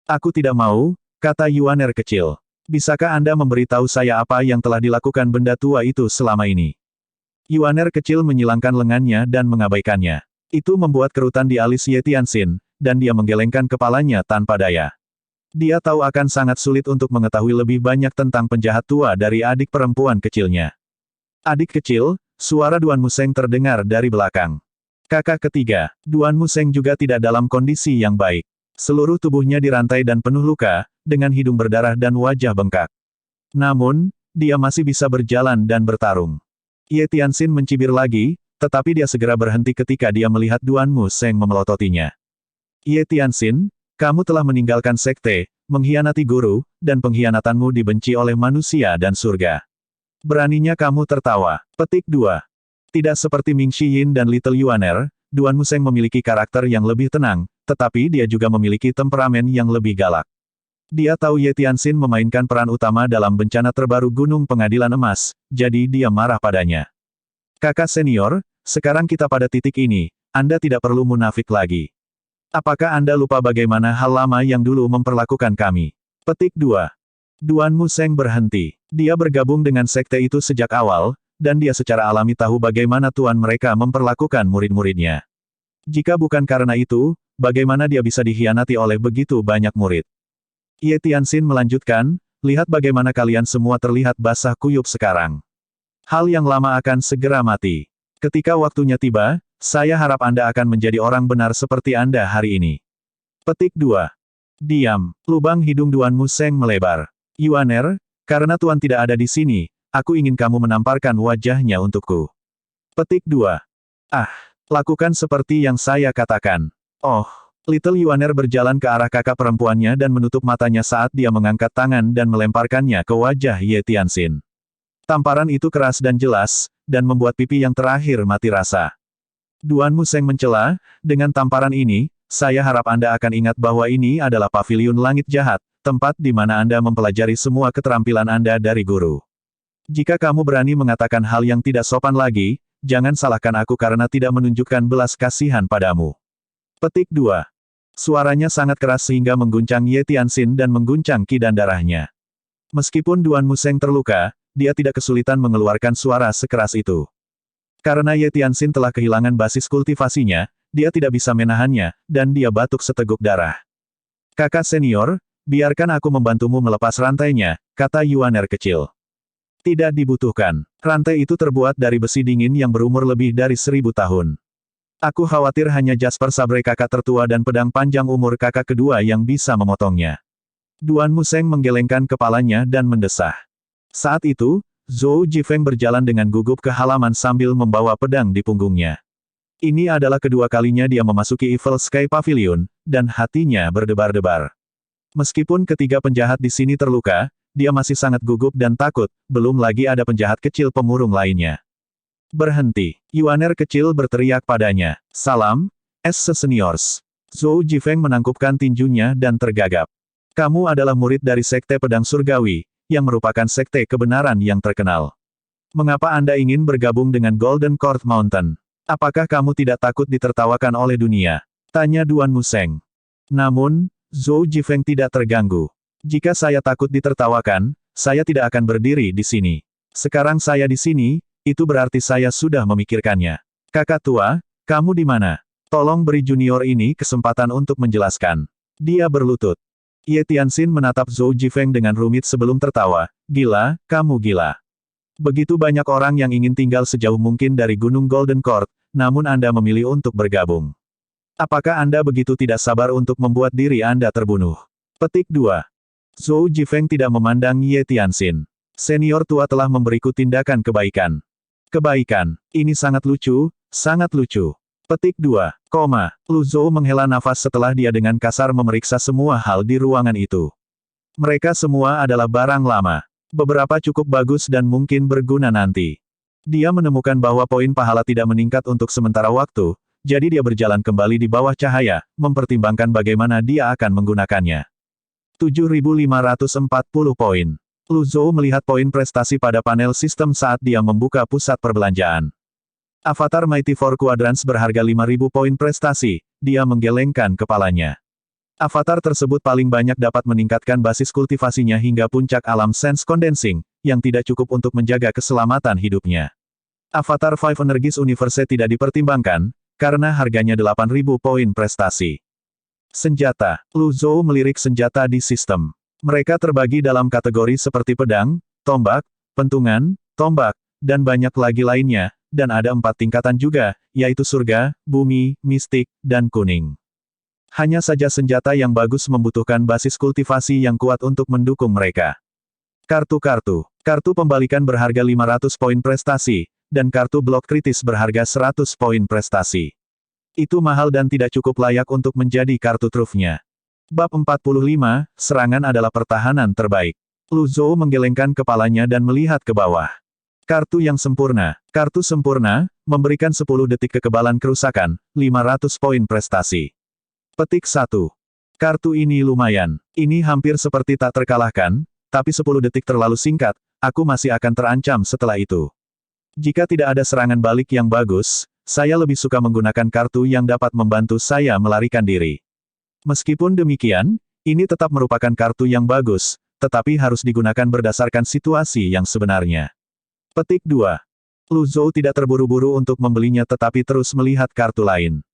Aku tidak mau, kata Yuaner kecil. Bisakah Anda memberitahu saya apa yang telah dilakukan benda tua itu selama ini? Yuaner kecil menyilangkan lengannya dan mengabaikannya. Itu membuat kerutan di alis Ye Tianxin, dan dia menggelengkan kepalanya tanpa daya. Dia tahu akan sangat sulit untuk mengetahui lebih banyak tentang penjahat tua dari adik perempuan kecilnya. Adik kecil, suara Duan Museng terdengar dari belakang. Kakak ketiga, Duan Museng juga tidak dalam kondisi yang baik. Seluruh tubuhnya dirantai dan penuh luka, dengan hidung berdarah dan wajah bengkak. Namun, dia masih bisa berjalan dan bertarung. Ye Tianxin mencibir lagi, tetapi dia segera berhenti ketika dia melihat Duan Museng memelototinya. Ye Tianxin, kamu telah meninggalkan sekte, mengkhianati guru, dan pengkhianatanmu dibenci oleh manusia dan surga. Beraninya kamu tertawa. Petik 2. Tidak seperti Ming Xiyin dan Little Yuaner, Duan Museng memiliki karakter yang lebih tenang, tetapi dia juga memiliki temperamen yang lebih galak. Dia tahu Ye Tianxin memainkan peran utama dalam bencana terbaru Gunung Pengadilan Emas, jadi dia marah padanya. Kakak senior, sekarang kita pada titik ini, Anda tidak perlu munafik lagi. Apakah Anda lupa bagaimana hal lama yang dulu memperlakukan kami? Petik 2. Duan Museng berhenti. Dia bergabung dengan sekte itu sejak awal, dan dia secara alami tahu bagaimana tuan mereka memperlakukan murid-muridnya. Jika bukan karena itu, bagaimana dia bisa dikhianati oleh begitu banyak murid? Ye Tianxin melanjutkan, lihat bagaimana kalian semua terlihat basah kuyup sekarang. Hal yang lama akan segera mati. Ketika waktunya tiba, saya harap Anda akan menjadi orang benar seperti Anda hari ini. Petik 2. Diam. Lubang hidung Duan Museng melebar. Yuaner, karena Tuan tidak ada di sini, aku ingin kamu menamparkan wajahnya untukku. Petik 2. Ah, lakukan seperti yang saya katakan. Oh, Little Yuaner berjalan ke arah kakak perempuannya dan menutup matanya saat dia mengangkat tangan dan melemparkannya ke wajah Ye Tianxin. Tamparan itu keras dan jelas, dan membuat pipi yang terakhir mati rasa. Duan Museng mencela, dengan tamparan ini, saya harap Anda akan ingat bahwa ini adalah paviliun langit jahat, tempat di mana Anda mempelajari semua keterampilan Anda dari guru. Jika kamu berani mengatakan hal yang tidak sopan lagi, jangan salahkan aku karena tidak menunjukkan belas kasihan padamu. Petik 2. Suaranya sangat keras sehingga mengguncang Ye Tianxin dan mengguncang ki dan darahnya. Meskipun Duan Museng terluka, dia tidak kesulitan mengeluarkan suara sekeras itu. Karena Ye Tianxin telah kehilangan basis kultivasinya, dia tidak bisa menahannya, dan dia batuk seteguk darah. Kakak senior, biarkan aku membantumu melepas rantainya, kata Yuaner kecil. Tidak dibutuhkan. Rantai itu terbuat dari besi dingin yang berumur lebih dari 1000 tahun. Aku khawatir hanya Jasper Sabre kakak tertua dan pedang panjang umur kakak kedua yang bisa memotongnya. Duan Museng menggelengkan kepalanya dan mendesah. Saat itu, Zhou Jifeng berjalan dengan gugup ke halaman sambil membawa pedang di punggungnya. Ini adalah kedua kalinya dia memasuki Evil Sky Pavilion, dan hatinya berdebar-debar. Meskipun ketiga penjahat di sini terluka, dia masih sangat gugup dan takut, belum lagi ada penjahat kecil pemurung lainnya. Berhenti. Yuaner kecil berteriak padanya. Salam, seniors. Zhou Jifeng menangkupkan tinjunya dan tergagap. Kamu adalah murid dari Sekte Pedang Surgawi, yang merupakan sekte kebenaran yang terkenal. Mengapa Anda ingin bergabung dengan Golden Court Mountain? Apakah kamu tidak takut ditertawakan oleh dunia? Tanya Duan Museng. Namun, Zhou Jifeng tidak terganggu. Jika saya takut ditertawakan, saya tidak akan berdiri di sini. Sekarang saya di sini, itu berarti saya sudah memikirkannya. Kakak tua, kamu di mana? Tolong beri junior ini kesempatan untuk menjelaskan. Dia berlutut. Ye Tianxin menatap Zhou Jifeng dengan rumit sebelum tertawa. Gila, kamu gila. Begitu banyak orang yang ingin tinggal sejauh mungkin dari Gunung Golden Court, namun Anda memilih untuk bergabung. Apakah Anda begitu tidak sabar untuk membuat diri Anda terbunuh? Petik 2. Zhou Jifeng tidak memandang Ye Tianxin. Senior tua telah memberiku tindakan kebaikan. Kebaikan. Ini sangat lucu, sangat lucu. Petik 2. Lu Zhou menghela nafas setelah dia dengan kasar memeriksa semua hal di ruangan itu. Mereka semua adalah barang lama. Beberapa cukup bagus dan mungkin berguna nanti. Dia menemukan bahwa poin pahala tidak meningkat untuk sementara waktu, jadi dia berjalan kembali di bawah cahaya, mempertimbangkan bagaimana dia akan menggunakannya. 7.540 poin. Lu Zhou melihat poin prestasi pada panel sistem saat dia membuka pusat perbelanjaan. Avatar Mighty Four Quadrants berharga 5.000 poin prestasi, dia menggelengkan kepalanya. Avatar tersebut paling banyak dapat meningkatkan basis kultivasinya hingga puncak alam sense condensing, yang tidak cukup untuk menjaga keselamatan hidupnya. Avatar Five Energies Universe tidak dipertimbangkan, karena harganya 8.000 poin prestasi. Senjata. Lu Zhou melirik senjata di sistem. Mereka terbagi dalam kategori seperti pedang, tombak, pentungan, tombak, dan banyak lagi lainnya, dan ada 4 tingkatan juga, yaitu surga, bumi, mistik, dan kuning. Hanya saja senjata yang bagus membutuhkan basis kultivasi yang kuat untuk mendukung mereka. Kartu-kartu. Kartu pembalikan berharga 500 poin prestasi, dan kartu blok kritis berharga 100 poin prestasi. Itu mahal dan tidak cukup layak untuk menjadi kartu trufnya. Bab 45, serangan adalah pertahanan terbaik. Lu Zhou menggelengkan kepalanya dan melihat ke bawah. Kartu yang sempurna. Kartu sempurna, memberikan 10 detik kekebalan kerusakan, 500 poin prestasi. Petik 1. Kartu ini lumayan. Ini hampir seperti tak terkalahkan, tapi 10 detik terlalu singkat, aku masih akan terancam setelah itu. Jika tidak ada serangan balik yang bagus, saya lebih suka menggunakan kartu yang dapat membantu saya melarikan diri. Meskipun demikian, ini tetap merupakan kartu yang bagus, tetapi harus digunakan berdasarkan situasi yang sebenarnya. Petik 2. Lu Zhou tidak terburu-buru untuk membelinya tetapi terus melihat kartu lain.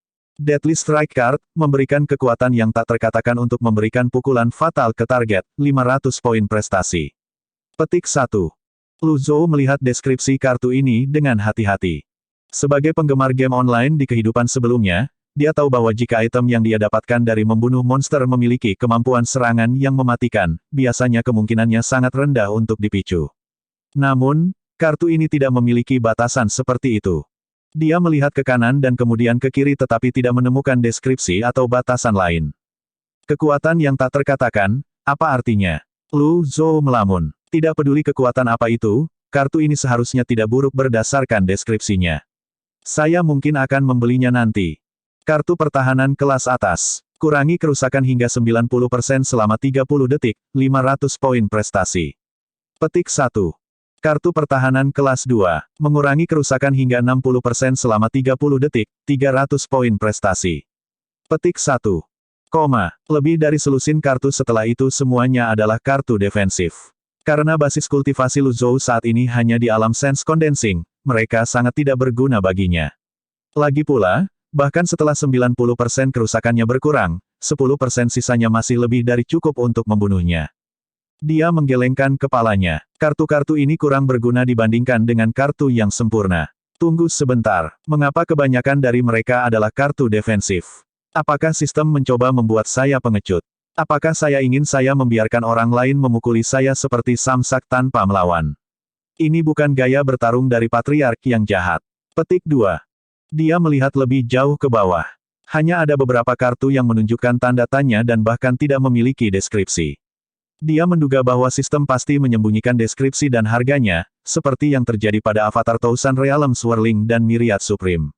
Deadly Strike Card, memberikan kekuatan yang tak terkatakan untuk memberikan pukulan fatal ke target, 500 poin prestasi. Petik 1. Lu Zhou melihat deskripsi kartu ini dengan hati-hati. Sebagai penggemar game online di kehidupan sebelumnya, dia tahu bahwa jika item yang dia dapatkan dari membunuh monster memiliki kemampuan serangan yang mematikan, biasanya kemungkinannya sangat rendah untuk dipicu. Namun, kartu ini tidak memiliki batasan seperti itu. Dia melihat ke kanan dan kemudian ke kiri tetapi tidak menemukan deskripsi atau batasan lain. Kekuatan yang tak terkatakan, apa artinya? Lu Zhou melamun. Tidak peduli kekuatan apa itu, kartu ini seharusnya tidak buruk berdasarkan deskripsinya. Saya mungkin akan membelinya nanti. Kartu pertahanan kelas atas. Kurangi kerusakan hingga 90% selama 30 detik, 500 poin prestasi. Petik 1. Kartu pertahanan kelas 2. Mengurangi kerusakan hingga 60% selama 30 detik, 300 poin prestasi. Petik 1. Lebih dari selusin kartu setelah itu semuanya adalah kartu defensif. Karena basis kultivasi Luzhou saat ini hanya di alam sense condensing, mereka sangat tidak berguna baginya. Lagi pula, bahkan setelah 90% kerusakannya berkurang, 10% sisanya masih lebih dari cukup untuk membunuhnya. Dia menggelengkan kepalanya. Kartu-kartu ini kurang berguna dibandingkan dengan kartu yang sempurna. Tunggu sebentar, mengapa kebanyakan dari mereka adalah kartu defensif? Apakah sistem mencoba membuat saya pengecut? Apakah saya ingin membiarkan orang lain memukuli saya seperti samsak tanpa melawan? Ini bukan gaya bertarung dari patriark yang jahat. Petik 2. Dia melihat lebih jauh ke bawah. Hanya ada beberapa kartu yang menunjukkan tanda tanya dan bahkan tidak memiliki deskripsi. Dia menduga bahwa sistem pasti menyembunyikan deskripsi dan harganya, seperti yang terjadi pada Avatar Thousand Realm Swirling dan Myriad Supreme.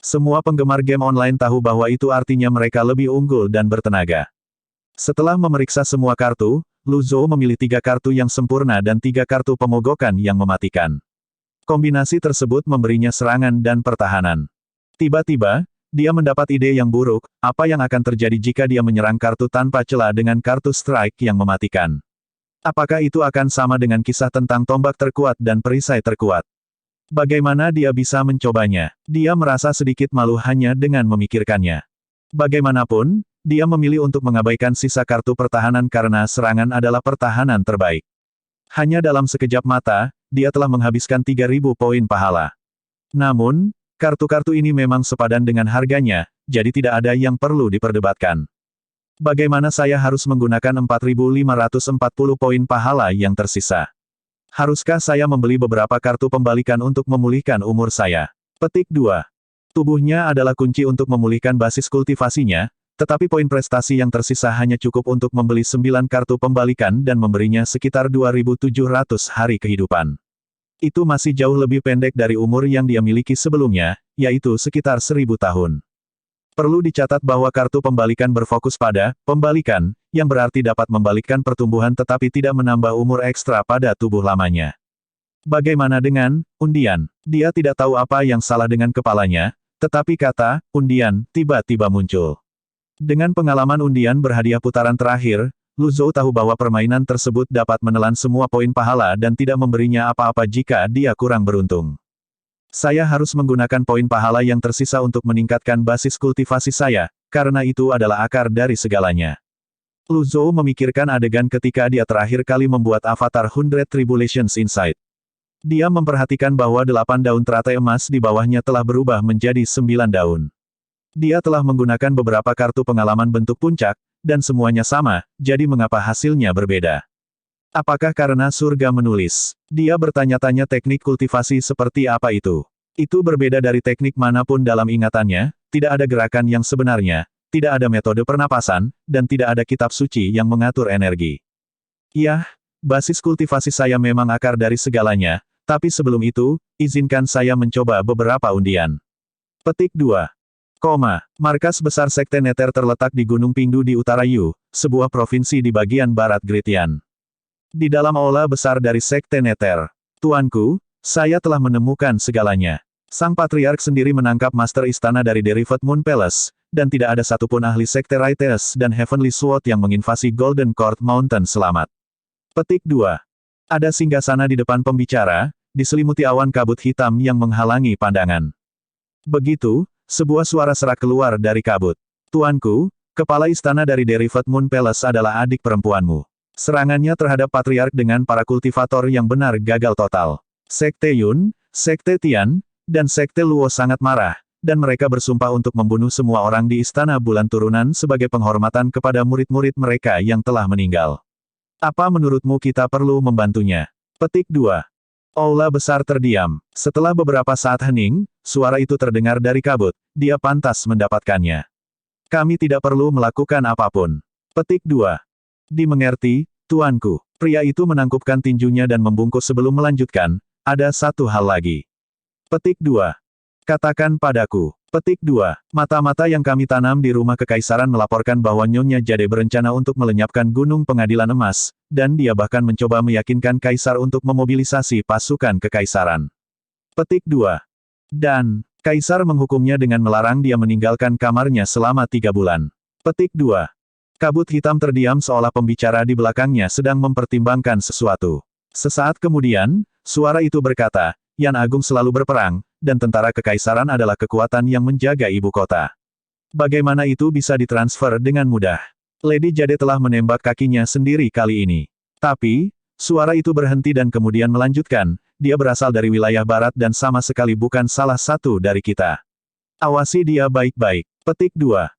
Semua penggemar game online tahu bahwa itu artinya mereka lebih unggul dan bertenaga. Setelah memeriksa semua kartu, Luzhou memilih 3 kartu yang sempurna dan 3 kartu pemogokan yang mematikan. Kombinasi tersebut memberinya serangan dan pertahanan. Tiba-tiba, dia mendapat ide yang buruk, apa yang akan terjadi jika dia menyerang kartu tanpa celah dengan kartu strike yang mematikan. Apakah itu akan sama dengan kisah tentang tombak terkuat dan perisai terkuat? Bagaimana dia bisa mencobanya? Dia merasa sedikit malu hanya dengan memikirkannya. Bagaimanapun, dia memilih untuk mengabaikan sisa kartu pertahanan karena serangan adalah pertahanan terbaik. Hanya dalam sekejap mata, dia telah menghabiskan 3.000 poin pahala. Namun, kartu-kartu ini memang sepadan dengan harganya, jadi tidak ada yang perlu diperdebatkan. Bagaimana saya harus menggunakan 4.540 poin pahala yang tersisa? Haruskah saya membeli beberapa kartu pembalikan untuk memulihkan umur saya? Petik 2. Tubuhnya adalah kunci untuk memulihkan basis kultivasinya, tetapi poin prestasi yang tersisa hanya cukup untuk membeli 9 kartu pembalikan dan memberinya sekitar 2.700 hari kehidupan. Itu masih jauh lebih pendek dari umur yang dia miliki sebelumnya, yaitu sekitar 1.000 tahun. Perlu dicatat bahwa kartu pembalikan berfokus pada pembalikan, yang berarti dapat membalikkan pertumbuhan tetapi tidak menambah umur ekstra pada tubuh lamanya. Bagaimana dengan undian? Dia tidak tahu apa yang salah dengan kepalanya, tetapi kata undian tiba-tiba muncul. Dengan pengalaman undian berhadiah putaran terakhir, Luzhou tahu bahwa permainan tersebut dapat menelan semua poin pahala dan tidak memberinya apa-apa jika dia kurang beruntung. Saya harus menggunakan poin pahala yang tersisa untuk meningkatkan basis kultivasi saya, karena itu adalah akar dari segalanya. Luzhou memikirkan adegan ketika dia terakhir kali membuat Avatar 100 Tribulations Insight. Dia memperhatikan bahwa 8 daun teratai emas di bawahnya telah berubah menjadi 9 daun. Dia telah menggunakan beberapa kartu pengalaman bentuk puncak, dan semuanya sama, jadi mengapa hasilnya berbeda? Apakah karena surga menulis? Dia bertanya-tanya teknik kultivasi seperti apa itu. Itu berbeda dari teknik manapun dalam ingatannya, tidak ada gerakan yang sebenarnya, tidak ada metode pernapasan, dan tidak ada kitab suci yang mengatur energi. Yah, basis kultivasi saya memang akar dari segalanya, tapi sebelum itu, izinkan saya mencoba beberapa undian. Petik 2. Markas besar Sekte Nether terletak di Gunung Pingdu di utara Yu, sebuah provinsi di bagian barat Gritian. Di dalam aula besar dari Sekte Nether, Tuanku, saya telah menemukan segalanya. Sang Patriark sendiri menangkap Master Istana dari Derived Moon Palace, dan tidak ada satupun ahli Sekte Righteous dan Heavenly Sword yang menginvasi Golden Court Mountain selamat. Petik 2. Ada singgasana di depan pembicara, diselimuti awan kabut hitam yang menghalangi pandangan. Begitu, sebuah suara serak keluar dari kabut. Tuanku, kepala istana dari Derived Moon Palace adalah adik perempuanmu. Serangannya terhadap Patriark dengan para kultivator yang benar gagal total. Sekte Yun, Sekte Tian, dan Sekte Luo sangat marah, dan mereka bersumpah untuk membunuh semua orang di Istana Bulan Turunan sebagai penghormatan kepada murid-murid mereka yang telah meninggal. Apa menurutmu kita perlu membantunya? Petik 2. Aula besar terdiam. Setelah beberapa saat hening, suara itu terdengar dari kabut, dia pantas mendapatkannya. Kami tidak perlu melakukan apapun. Petik 2. Dimengerti, tuanku. Pria itu menangkupkan tinjunya dan membungkuk sebelum melanjutkan, ada satu hal lagi. Petik 2. Katakan padaku, Petik 2. Mata-mata yang kami tanam di rumah kekaisaran melaporkan bahwa Nyonya Jade berencana untuk melenyapkan Gunung Pengadilan Emas, dan dia bahkan mencoba meyakinkan kaisar untuk memobilisasi pasukan kekaisaran. Petik 2. Dan, kaisar menghukumnya dengan melarang dia meninggalkan kamarnya selama 3 bulan. Petik 2. Kabut hitam terdiam seolah pembicara di belakangnya sedang mempertimbangkan sesuatu. Sesaat kemudian, suara itu berkata, Yan Agung selalu berperang, dan tentara kekaisaran adalah kekuatan yang menjaga ibu kota. Bagaimana itu bisa ditransfer dengan mudah? Lady Jade telah menembak kakinya sendiri kali ini. Tapi, suara itu berhenti dan kemudian melanjutkan, dia berasal dari wilayah barat dan sama sekali bukan salah satu dari kita. Awasi dia baik-baik. Petik 2.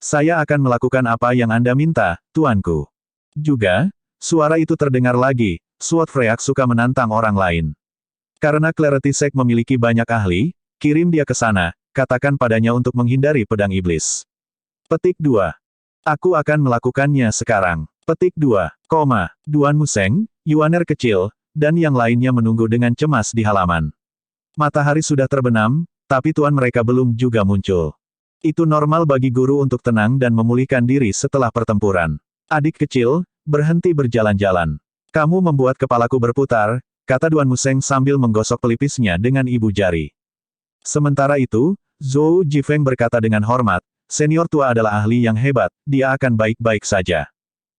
Saya akan melakukan apa yang Anda minta, tuanku. Juga, suara itu terdengar lagi, Sword Freak suka menantang orang lain. Karena Clarity Sect memiliki banyak ahli, kirim dia ke sana, katakan padanya untuk menghindari pedang iblis. Petik 2. Aku akan melakukannya sekarang. Petik 2, Duan Museng, Yuaner kecil, dan yang lainnya menunggu dengan cemas di halaman. Matahari sudah terbenam, tapi tuan mereka belum juga muncul. Itu normal bagi guru untuk tenang dan memulihkan diri setelah pertempuran. Adik kecil, berhenti berjalan-jalan. Kamu membuat kepalaku berputar, kata Duan Museng sambil menggosok pelipisnya dengan ibu jari. Sementara itu, Zhou Jifeng berkata dengan hormat, senior tua adalah ahli yang hebat, dia akan baik-baik saja.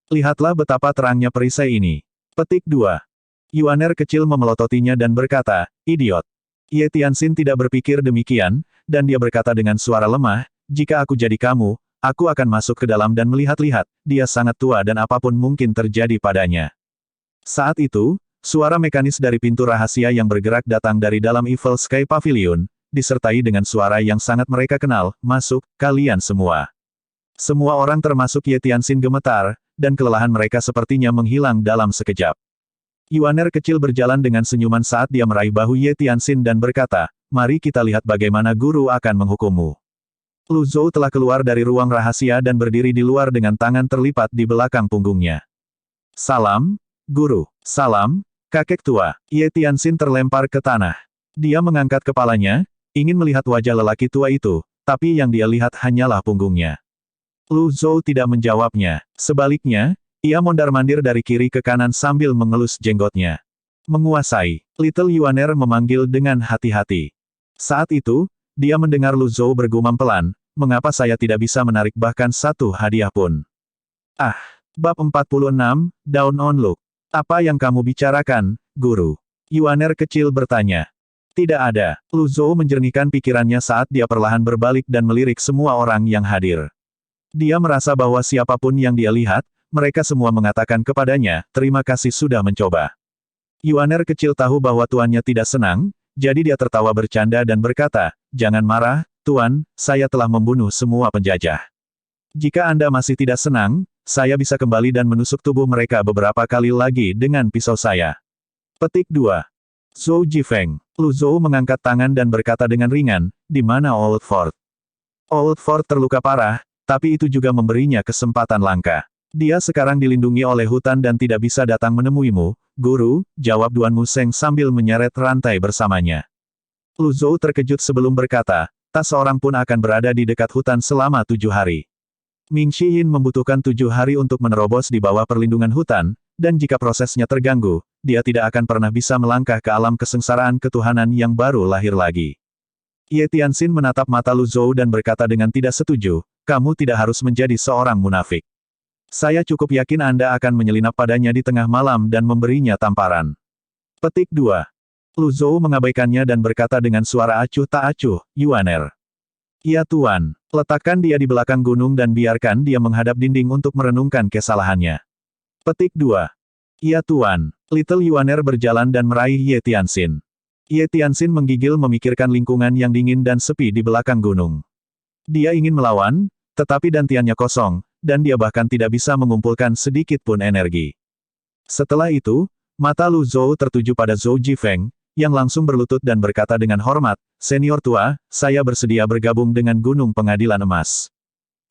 Lihatlah betapa terangnya perisai ini. Petik 2. Yuaner kecil memelototinya dan berkata, idiot. Ye Tianxin tidak berpikir demikian, dan dia berkata dengan suara lemah, jika aku jadi kamu, aku akan masuk ke dalam dan melihat-lihat, dia sangat tua dan apapun mungkin terjadi padanya. Saat itu, suara mekanis dari pintu rahasia yang bergerak datang dari dalam Evil Sky Pavilion, disertai dengan suara yang sangat mereka kenal, masuk, kalian semua. Semua orang termasuk Ye Tianxin gemetar, dan kelelahan mereka sepertinya menghilang dalam sekejap. Yuaner kecil berjalan dengan senyuman saat dia meraih bahu Ye Tianxin dan berkata, mari kita lihat bagaimana guru akan menghukummu. Lu Zhou telah keluar dari ruang rahasia dan berdiri di luar dengan tangan terlipat di belakang punggungnya. Salam, guru. Salam, kakek tua. Ye Tianxin terlempar ke tanah. Dia mengangkat kepalanya, ingin melihat wajah lelaki tua itu, tapi yang dia lihat hanyalah punggungnya. Lu Zhou tidak menjawabnya. Sebaliknya, ia mondar-mandir dari kiri ke kanan sambil mengelus jenggotnya. Menguasai. Little Yuaner memanggil dengan hati-hati. Saat itu, dia mendengar Lu Zhou bergumam pelan, mengapa saya tidak bisa menarik bahkan satu hadiah pun. Ah, bab 46, Down on Luck. Apa yang kamu bicarakan, guru? Yuaner kecil bertanya. Tidak ada. Lu Zhou menjernihkan pikirannya saat dia perlahan berbalik dan melirik semua orang yang hadir. Dia merasa bahwa siapapun yang dia lihat, mereka semua mengatakan kepadanya, terima kasih sudah mencoba. Yuaner kecil tahu bahwa tuannya tidak senang, jadi dia tertawa bercanda dan berkata, jangan marah, tuan, saya telah membunuh semua penjajah. Jika Anda masih tidak senang, saya bisa kembali dan menusuk tubuh mereka beberapa kali lagi dengan pisau saya. Petik 2. Zhou Jifeng. Lu Zhou mengangkat tangan dan berkata dengan ringan, di mana Old Fort? Old Fort terluka parah, tapi itu juga memberinya kesempatan langka. Dia sekarang dilindungi oleh hutan dan tidak bisa datang menemuimu, guru, jawab Duan Museng sambil menyeret rantai bersamanya. Lu Zhou terkejut sebelum berkata, tak seorang pun akan berada di dekat hutan selama 7 hari. Ming Xiyin membutuhkan 7 hari untuk menerobos di bawah perlindungan hutan, dan jika prosesnya terganggu, dia tidak akan pernah bisa melangkah ke alam kesengsaraan ketuhanan yang baru lahir lagi. Ye Tianxin menatap mata Lu Zhou dan berkata dengan tidak setuju, kamu tidak harus menjadi seorang munafik. Saya cukup yakin Anda akan menyelinap padanya di tengah malam dan memberinya tamparan. Petik 2. Lu Zhou mengabaikannya dan berkata dengan suara acuh tak acuh, Yuaner. Ya tuan, letakkan dia di belakang gunung dan biarkan dia menghadap dinding untuk merenungkan kesalahannya. Petik 2. Ya tuan, Little Yuaner berjalan dan meraih Ye Tianxin. Ye Tianxin menggigil memikirkan lingkungan yang dingin dan sepi di belakang gunung. Dia ingin melawan, tetapi dantiannya kosong, dan dia bahkan tidak bisa mengumpulkan sedikit pun energi. Setelah itu, mata Lu Zhou tertuju pada Zhou Jifeng, yang langsung berlutut dan berkata dengan hormat, senior tua, saya bersedia bergabung dengan Gunung Pengadilan Emas.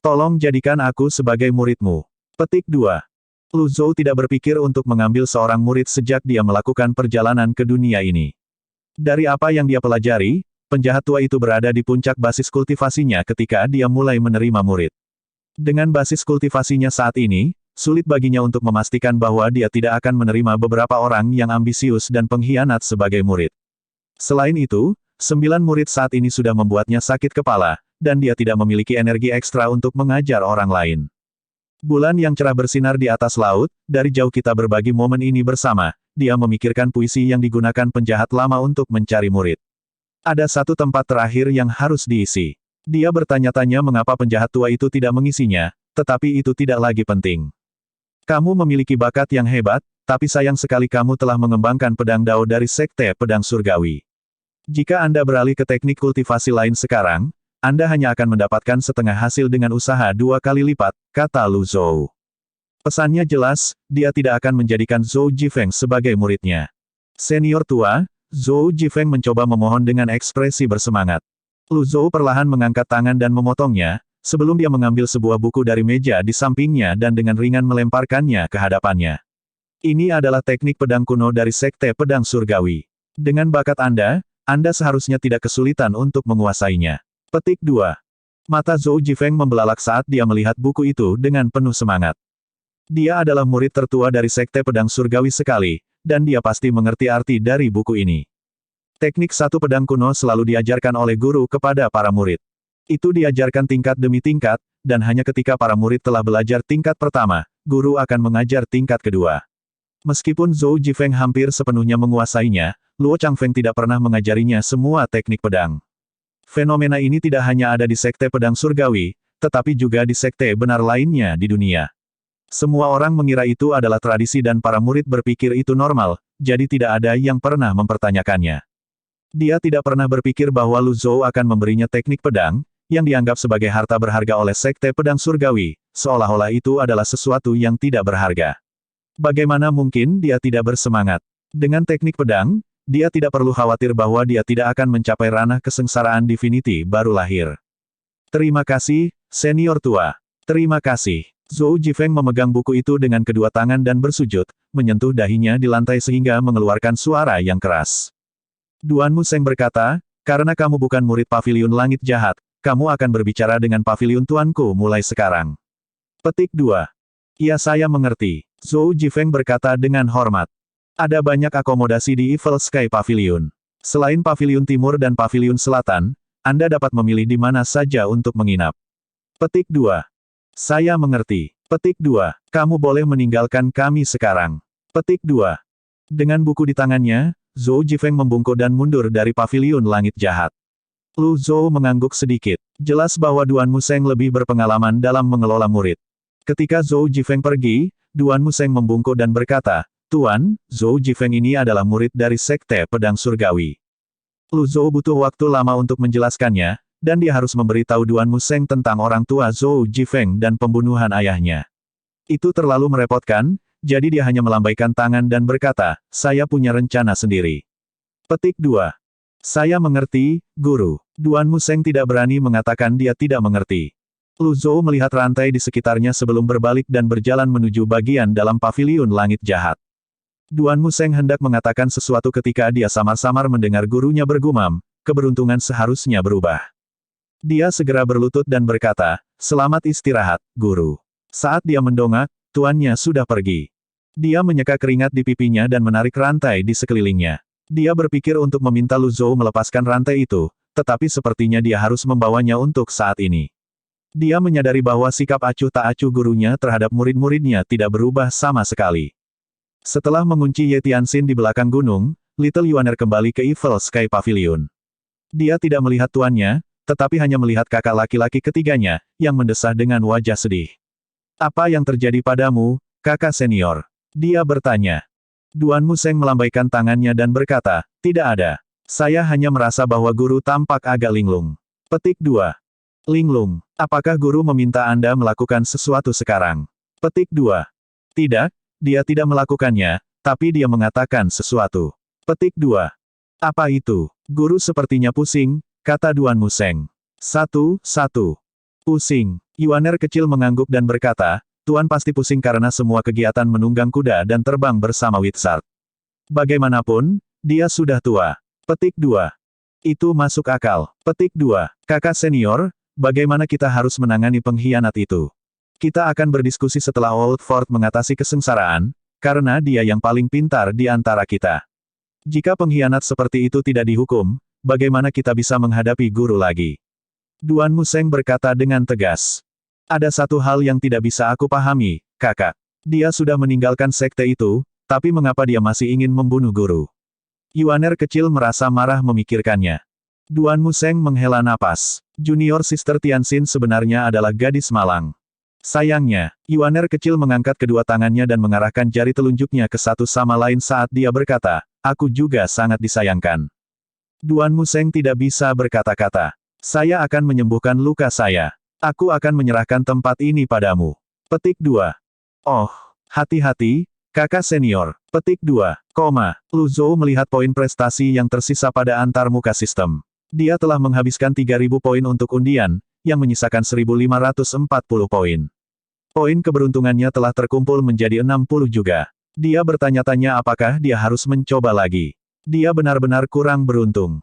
Tolong jadikan aku sebagai muridmu. Petik 2. Lu Zhou tidak berpikir untuk mengambil seorang murid sejak dia melakukan perjalanan ke dunia ini. Dari apa yang dia pelajari, penjahat tua itu berada di puncak basis kultivasinya ketika dia mulai menerima murid. Dengan basis kultivasinya saat ini, sulit baginya untuk memastikan bahwa dia tidak akan menerima beberapa orang yang ambisius dan pengkhianat sebagai murid. Selain itu, 9 murid saat ini sudah membuatnya sakit kepala, dan dia tidak memiliki energi ekstra untuk mengajar orang lain. Bulan yang cerah bersinar di atas laut, dari jauh kita berbagi momen ini bersama, dia memikirkan puisi yang digunakan penjahat lama untuk mencari murid. Ada satu tempat terakhir yang harus diisi. Dia bertanya-tanya mengapa penjahat tua itu tidak mengisinya, tetapi itu tidak lagi penting. Kamu memiliki bakat yang hebat, tapi sayang sekali kamu telah mengembangkan pedang Dao dari Sekte Pedang Surgawi. Jika Anda beralih ke teknik kultivasi lain sekarang, Anda hanya akan mendapatkan setengah hasil dengan usaha 2 kali lipat, kata Lu Zhou. Pesannya jelas, dia tidak akan menjadikan Zhou Jifeng sebagai muridnya. Senior tua, Zhou Jifeng mencoba memohon dengan ekspresi bersemangat. Lu Zhou perlahan mengangkat tangan dan memotongnya, sebelum dia mengambil sebuah buku dari meja di sampingnya dan dengan ringan melemparkannya ke hadapannya. Ini adalah teknik pedang kuno dari Sekte Pedang Surgawi. Dengan bakat Anda seharusnya tidak kesulitan untuk menguasainya. Petik 2. Mata Zhou Jifeng membelalak saat dia melihat buku itu dengan penuh semangat. Dia adalah murid tertua dari Sekte Pedang Surgawi sekali, dan dia pasti mengerti arti dari buku ini. Teknik satu pedang kuno selalu diajarkan oleh guru kepada para murid. Itu diajarkan tingkat demi tingkat, dan hanya ketika para murid telah belajar tingkat pertama, guru akan mengajar tingkat kedua. Meskipun Zhou Jifeng hampir sepenuhnya menguasainya, Luo Changfeng tidak pernah mengajarinya semua teknik pedang. Fenomena ini tidak hanya ada di Sekte Pedang Surgawi, tetapi juga di sekte benar lainnya di dunia. Semua orang mengira itu adalah tradisi dan para murid berpikir itu normal, jadi tidak ada yang pernah mempertanyakannya. Dia tidak pernah berpikir bahwa Lu Zhou akan memberinya teknik pedang, yang dianggap sebagai harta berharga oleh Sekte Pedang Surgawi, seolah-olah itu adalah sesuatu yang tidak berharga. Bagaimana mungkin dia tidak bersemangat? Dengan teknik pedang, dia tidak perlu khawatir bahwa dia tidak akan mencapai ranah kesengsaraan Divinity baru lahir. Terima kasih, senior tua. Terima kasih. Zhou Jifeng memegang buku itu dengan kedua tangan dan bersujud, menyentuh dahinya di lantai sehingga mengeluarkan suara yang keras. Duan Museng berkata, karena kamu bukan murid Paviliun Langit Jahat, kamu akan berbicara dengan Paviliun Tuanku mulai sekarang. Petik 2. Ya, saya mengerti. Zhou Jifeng berkata dengan hormat. Ada banyak akomodasi di Evil Sky Pavilion. Selain Paviliun Timur dan Paviliun Selatan, Anda dapat memilih di mana saja untuk menginap. Petik 2. Saya mengerti. Petik 2. Kamu boleh meninggalkan kami sekarang. Petik 2. Dengan buku di tangannya, Zhou Jifeng membungkuk dan mundur dari Paviliun Langit Jahat. Lu Zhou mengangguk sedikit. Jelas bahwa Duan Museng lebih berpengalaman dalam mengelola murid. Ketika Zhou Jifeng pergi, Duan Museng membungkuk dan berkata, Tuan, Zhou Jifeng ini adalah murid dari Sekte Pedang Surgawi. Lu Zhou butuh waktu lama untuk menjelaskannya, dan dia harus memberitahu Duan Museng tentang orang tua Zhou Jifeng dan pembunuhan ayahnya. Itu terlalu merepotkan, jadi dia hanya melambaikan tangan dan berkata, saya punya rencana sendiri. Petik 2. Saya mengerti, Guru. Duan Museng tidak berani mengatakan dia tidak mengerti. Lu Zhou melihat rantai di sekitarnya sebelum berbalik dan berjalan menuju bagian dalam Paviliun Langit Jahat. Duan Museng hendak mengatakan sesuatu ketika dia samar-samar mendengar gurunya bergumam, keberuntungan seharusnya berubah. Dia segera berlutut dan berkata, selamat istirahat, Guru. Saat dia mendongak, tuannya sudah pergi. Dia menyeka keringat di pipinya dan menarik rantai di sekelilingnya. Dia berpikir untuk meminta Lu Zhou melepaskan rantai itu, tetapi sepertinya dia harus membawanya untuk saat ini. Dia menyadari bahwa sikap acuh tak acuh gurunya terhadap murid-muridnya tidak berubah sama sekali. Setelah mengunci Ye Tianxin di belakang gunung, Little Yuaner kembali ke Evil Sky Pavilion. Dia tidak melihat tuannya, tetapi hanya melihat kakak laki-laki ketiganya, yang mendesah dengan wajah sedih. Apa yang terjadi padamu, kakak senior? Dia bertanya. Duan Museng melambaikan tangannya dan berkata, tidak ada. Saya hanya merasa bahwa guru tampak agak linglung. Petik 2. Linglung. Apakah guru meminta Anda melakukan sesuatu sekarang? Petik 2. Tidak. Dia tidak melakukannya, tapi dia mengatakan sesuatu. Petik 2. Apa itu? Guru sepertinya pusing, kata Duan Museng. 1. Pusing. Yuaner kecil mengangguk dan berkata, Tuan pasti pusing karena semua kegiatan menunggang kuda dan terbang bersama Witsart. Bagaimanapun, dia sudah tua. Petik 2. Itu masuk akal. Petik 2. Kakak senior, bagaimana kita harus menangani pengkhianat itu? Kita akan berdiskusi setelah Old Ford mengatasi kesengsaraan, karena dia yang paling pintar di antara kita. Jika pengkhianat seperti itu tidak dihukum, bagaimana kita bisa menghadapi guru lagi? Duan Museng berkata dengan tegas. Ada satu hal yang tidak bisa aku pahami, kakak. Dia sudah meninggalkan sekte itu, tapi mengapa dia masih ingin membunuh guru? Yuaner kecil merasa marah memikirkannya. Duan Museng menghela napas. Junior Sister Tianxin sebenarnya adalah gadis malang. Sayangnya, Yuaner kecil mengangkat kedua tangannya dan mengarahkan jari telunjuknya ke satu sama lain saat dia berkata, aku juga sangat disayangkan. Duan Museng tidak bisa berkata-kata. Saya akan menyembuhkan luka saya. Aku akan menyerahkan tempat ini padamu. Petik 2. Oh, hati-hati, kakak senior. Petik 2, Lu Zhou melihat poin prestasi yang tersisa pada antarmuka sistem. Dia telah menghabiskan 3.000 poin untuk undian, yang menyisakan 1.540 poin. Poin keberuntungannya telah terkumpul menjadi 60 juga. Dia bertanya-tanya apakah dia harus mencoba lagi. Dia benar-benar kurang beruntung.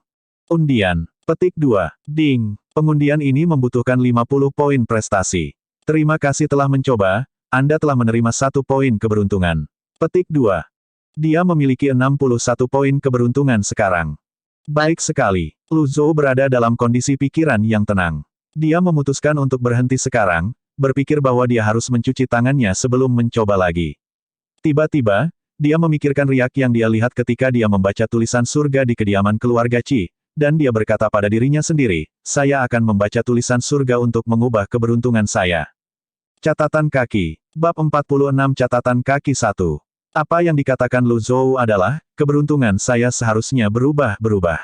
Undian. Petik 2. Ding. Pengundian ini membutuhkan 50 poin prestasi. Terima kasih telah mencoba, Anda telah menerima 1 poin keberuntungan. Petik 2. Dia memiliki 61 poin keberuntungan sekarang. Baik sekali. Lu Zhou berada dalam kondisi pikiran yang tenang. Dia memutuskan untuk berhenti sekarang, berpikir bahwa dia harus mencuci tangannya sebelum mencoba lagi. Tiba-tiba, dia memikirkan riak yang dia lihat ketika dia membaca tulisan surga di kediaman keluarga Qi. Dan dia berkata pada dirinya sendiri, saya akan membaca tulisan surga untuk mengubah keberuntungan saya. Catatan kaki. Bab 46 Catatan kaki 1. Apa yang dikatakan Lu Zhou adalah, keberuntungan saya seharusnya berubah-berubah.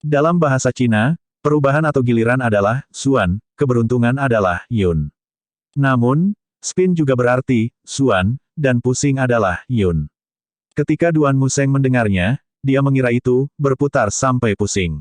Dalam bahasa Cina, perubahan atau giliran adalah, Xuan, keberuntungan adalah, Yun. Namun, spin juga berarti, Xuan, dan pusing adalah, Yun. Ketika Duan Museng mendengarnya, dia mengira itu, berputar sampai pusing.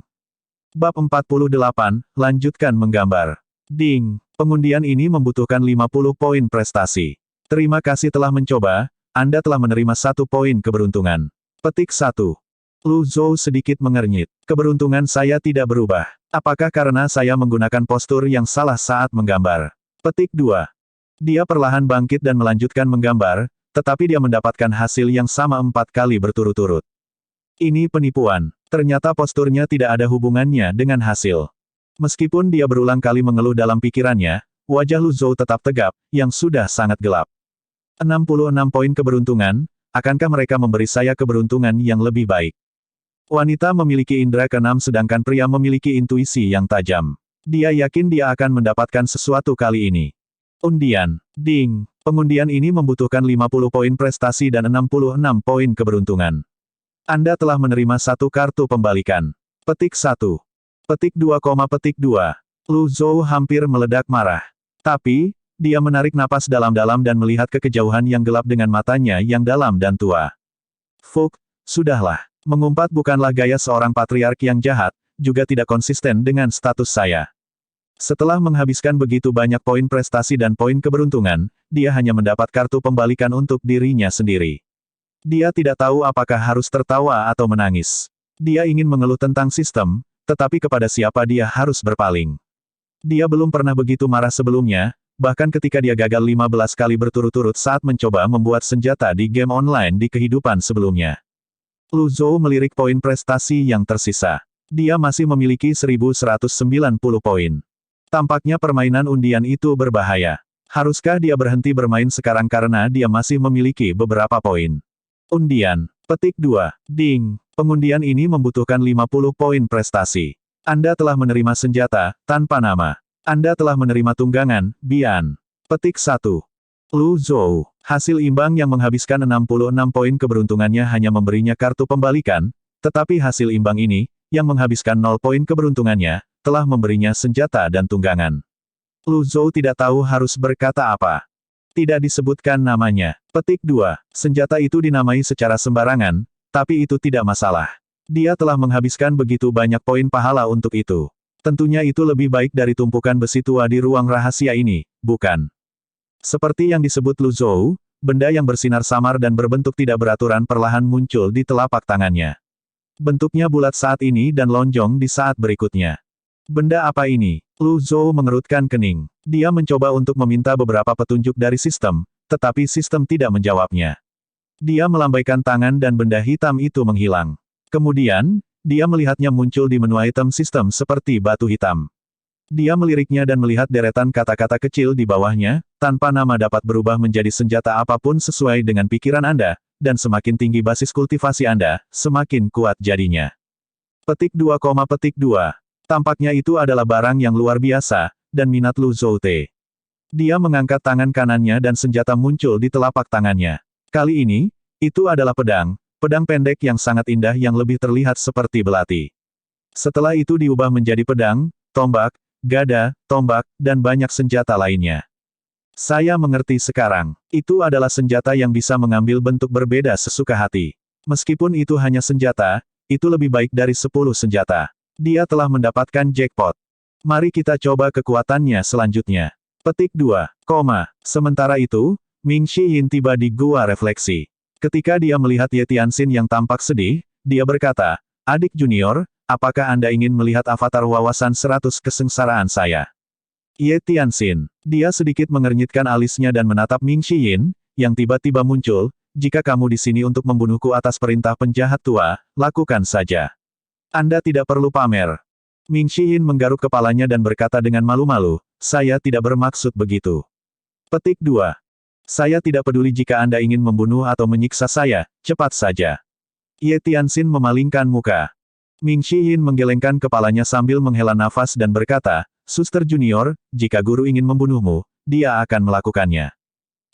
Bab 48, lanjutkan menggambar. Ding. Pengundian ini membutuhkan 50 poin prestasi. Terima kasih telah mencoba, Anda telah menerima 1 poin keberuntungan. Petik 1. Lu Zhou sedikit mengernyit. Keberuntungan saya tidak berubah. Apakah karena saya menggunakan postur yang salah saat menggambar? Petik 2. Dia perlahan bangkit dan melanjutkan menggambar, tetapi dia mendapatkan hasil yang sama 4 kali berturut-turut. Ini penipuan. Ternyata posturnya tidak ada hubungannya dengan hasil. Meskipun dia berulang kali mengeluh dalam pikirannya, wajah Lu Zhou tetap tegap, yang sudah sangat gelap. 66 poin keberuntungan, akankah mereka memberi saya keberuntungan yang lebih baik? Wanita memiliki indera keenam sedangkan pria memiliki intuisi yang tajam. Dia yakin dia akan mendapatkan sesuatu kali ini. Undian. Ding. Pengundian ini membutuhkan 50 poin prestasi dan 66 poin keberuntungan. Anda telah menerima 1 kartu pembalikan. Petik 1. Petik 2, petik 2. Lu Zhou hampir meledak marah. Tapi, dia menarik napas dalam-dalam dan melihat ke kejauhan yang gelap dengan matanya yang dalam dan tua. Fuk, sudahlah. Mengumpat bukanlah gaya seorang patriark yang jahat, juga tidak konsisten dengan status saya. Setelah menghabiskan begitu banyak poin prestasi dan poin keberuntungan, dia hanya mendapat kartu pembalikan untuk dirinya sendiri. Dia tidak tahu apakah harus tertawa atau menangis. Dia ingin mengeluh tentang sistem, tetapi kepada siapa dia harus berpaling. Dia belum pernah begitu marah sebelumnya, bahkan ketika dia gagal 15 kali berturut-turut saat mencoba membuat senjata di game online di kehidupan sebelumnya. Lu Zhou melirik poin prestasi yang tersisa. Dia masih memiliki 1190 poin. Tampaknya permainan undian itu berbahaya. Haruskah dia berhenti bermain sekarang karena dia masih memiliki beberapa poin? Undian. Petik 2. Ding. Pengundian ini membutuhkan 50 poin prestasi. Anda telah menerima senjata, tanpa nama. Anda telah menerima tunggangan, Bian. Petik 1. Lu Zhou. Hasil imbang yang menghabiskan 66 poin keberuntungannya hanya memberinya kartu pembalikan, tetapi hasil imbang ini, yang menghabiskan 0 poin keberuntungannya, telah memberinya senjata dan tunggangan. Lu Zhou tidak tahu harus berkata apa. Tidak disebutkan namanya. Petik 2. Senjata itu dinamai secara sembarangan, tapi itu tidak masalah. Dia telah menghabiskan begitu banyak poin pahala untuk itu. Tentunya itu lebih baik dari tumpukan besi tua di ruang rahasia ini, bukan? Seperti yang disebut Lu Zhou, benda yang bersinar samar dan berbentuk tidak beraturan perlahan muncul di telapak tangannya. Bentuknya bulat saat ini dan lonjong di saat berikutnya. Benda apa ini? Lu Zhou mengerutkan kening. Dia mencoba untuk meminta beberapa petunjuk dari sistem, tetapi sistem tidak menjawabnya. Dia melambaikan tangan dan benda hitam itu menghilang. Kemudian, dia melihatnya muncul di menu item sistem seperti batu hitam. Dia meliriknya dan melihat deretan kata-kata kecil di bawahnya, tanpa nama dapat berubah menjadi senjata apapun sesuai dengan pikiran Anda, dan semakin tinggi basis kultivasi Anda, semakin kuat jadinya. Petik 2, petik 2. Tampaknya itu adalah barang yang luar biasa, dan minat Lu Zhou-te. Dia mengangkat tangan kanannya dan senjata muncul di telapak tangannya. Kali ini, itu adalah pedang pendek yang sangat indah yang lebih terlihat seperti belati. Setelah itu diubah menjadi pedang, tombak, gada, tombak, dan banyak senjata lainnya. Saya mengerti sekarang. Itu adalah senjata yang bisa mengambil bentuk berbeda sesuka hati. Meskipun itu hanya senjata, itu lebih baik dari 10 senjata. Dia telah mendapatkan jackpot. Mari kita coba kekuatannya selanjutnya. Petik 2, Sementara itu, Ming Shiyin tiba di gua refleksi. Ketika dia melihat Ye Tianxin yang tampak sedih, dia berkata, "Adik junior, apakah Anda ingin melihat avatar wawasan 100 kesengsaraan saya?" Ye Tianxin. Dia sedikit mengernyitkan alisnya dan menatap Ming Shiyin, yang tiba-tiba muncul, "Jika kamu di sini untuk membunuhku atas perintah penjahat tua, lakukan saja. Anda tidak perlu pamer." Ming Shiyin menggaruk kepalanya dan berkata dengan malu-malu, "Saya tidak bermaksud begitu." Petik 2. Saya tidak peduli jika Anda ingin membunuh atau menyiksa saya, cepat saja. Ye Tianxin memalingkan muka. Ming Shiyin menggelengkan kepalanya sambil menghela nafas dan berkata, "Suster junior, jika guru ingin membunuhmu, dia akan melakukannya."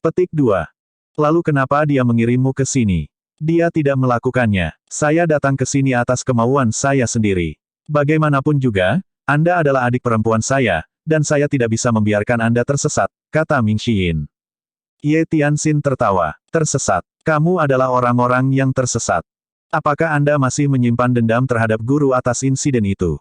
Petik 2. Lalu kenapa dia mengirimmu ke sini? Dia tidak melakukannya. Saya datang ke sini atas kemauan saya sendiri. Bagaimanapun juga, Anda adalah adik perempuan saya, dan saya tidak bisa membiarkan Anda tersesat, kata Ming Shiyin. Ye Tianxin tertawa. Tersesat. Kamu adalah orang-orang yang tersesat. Apakah Anda masih menyimpan dendam terhadap guru atas insiden itu?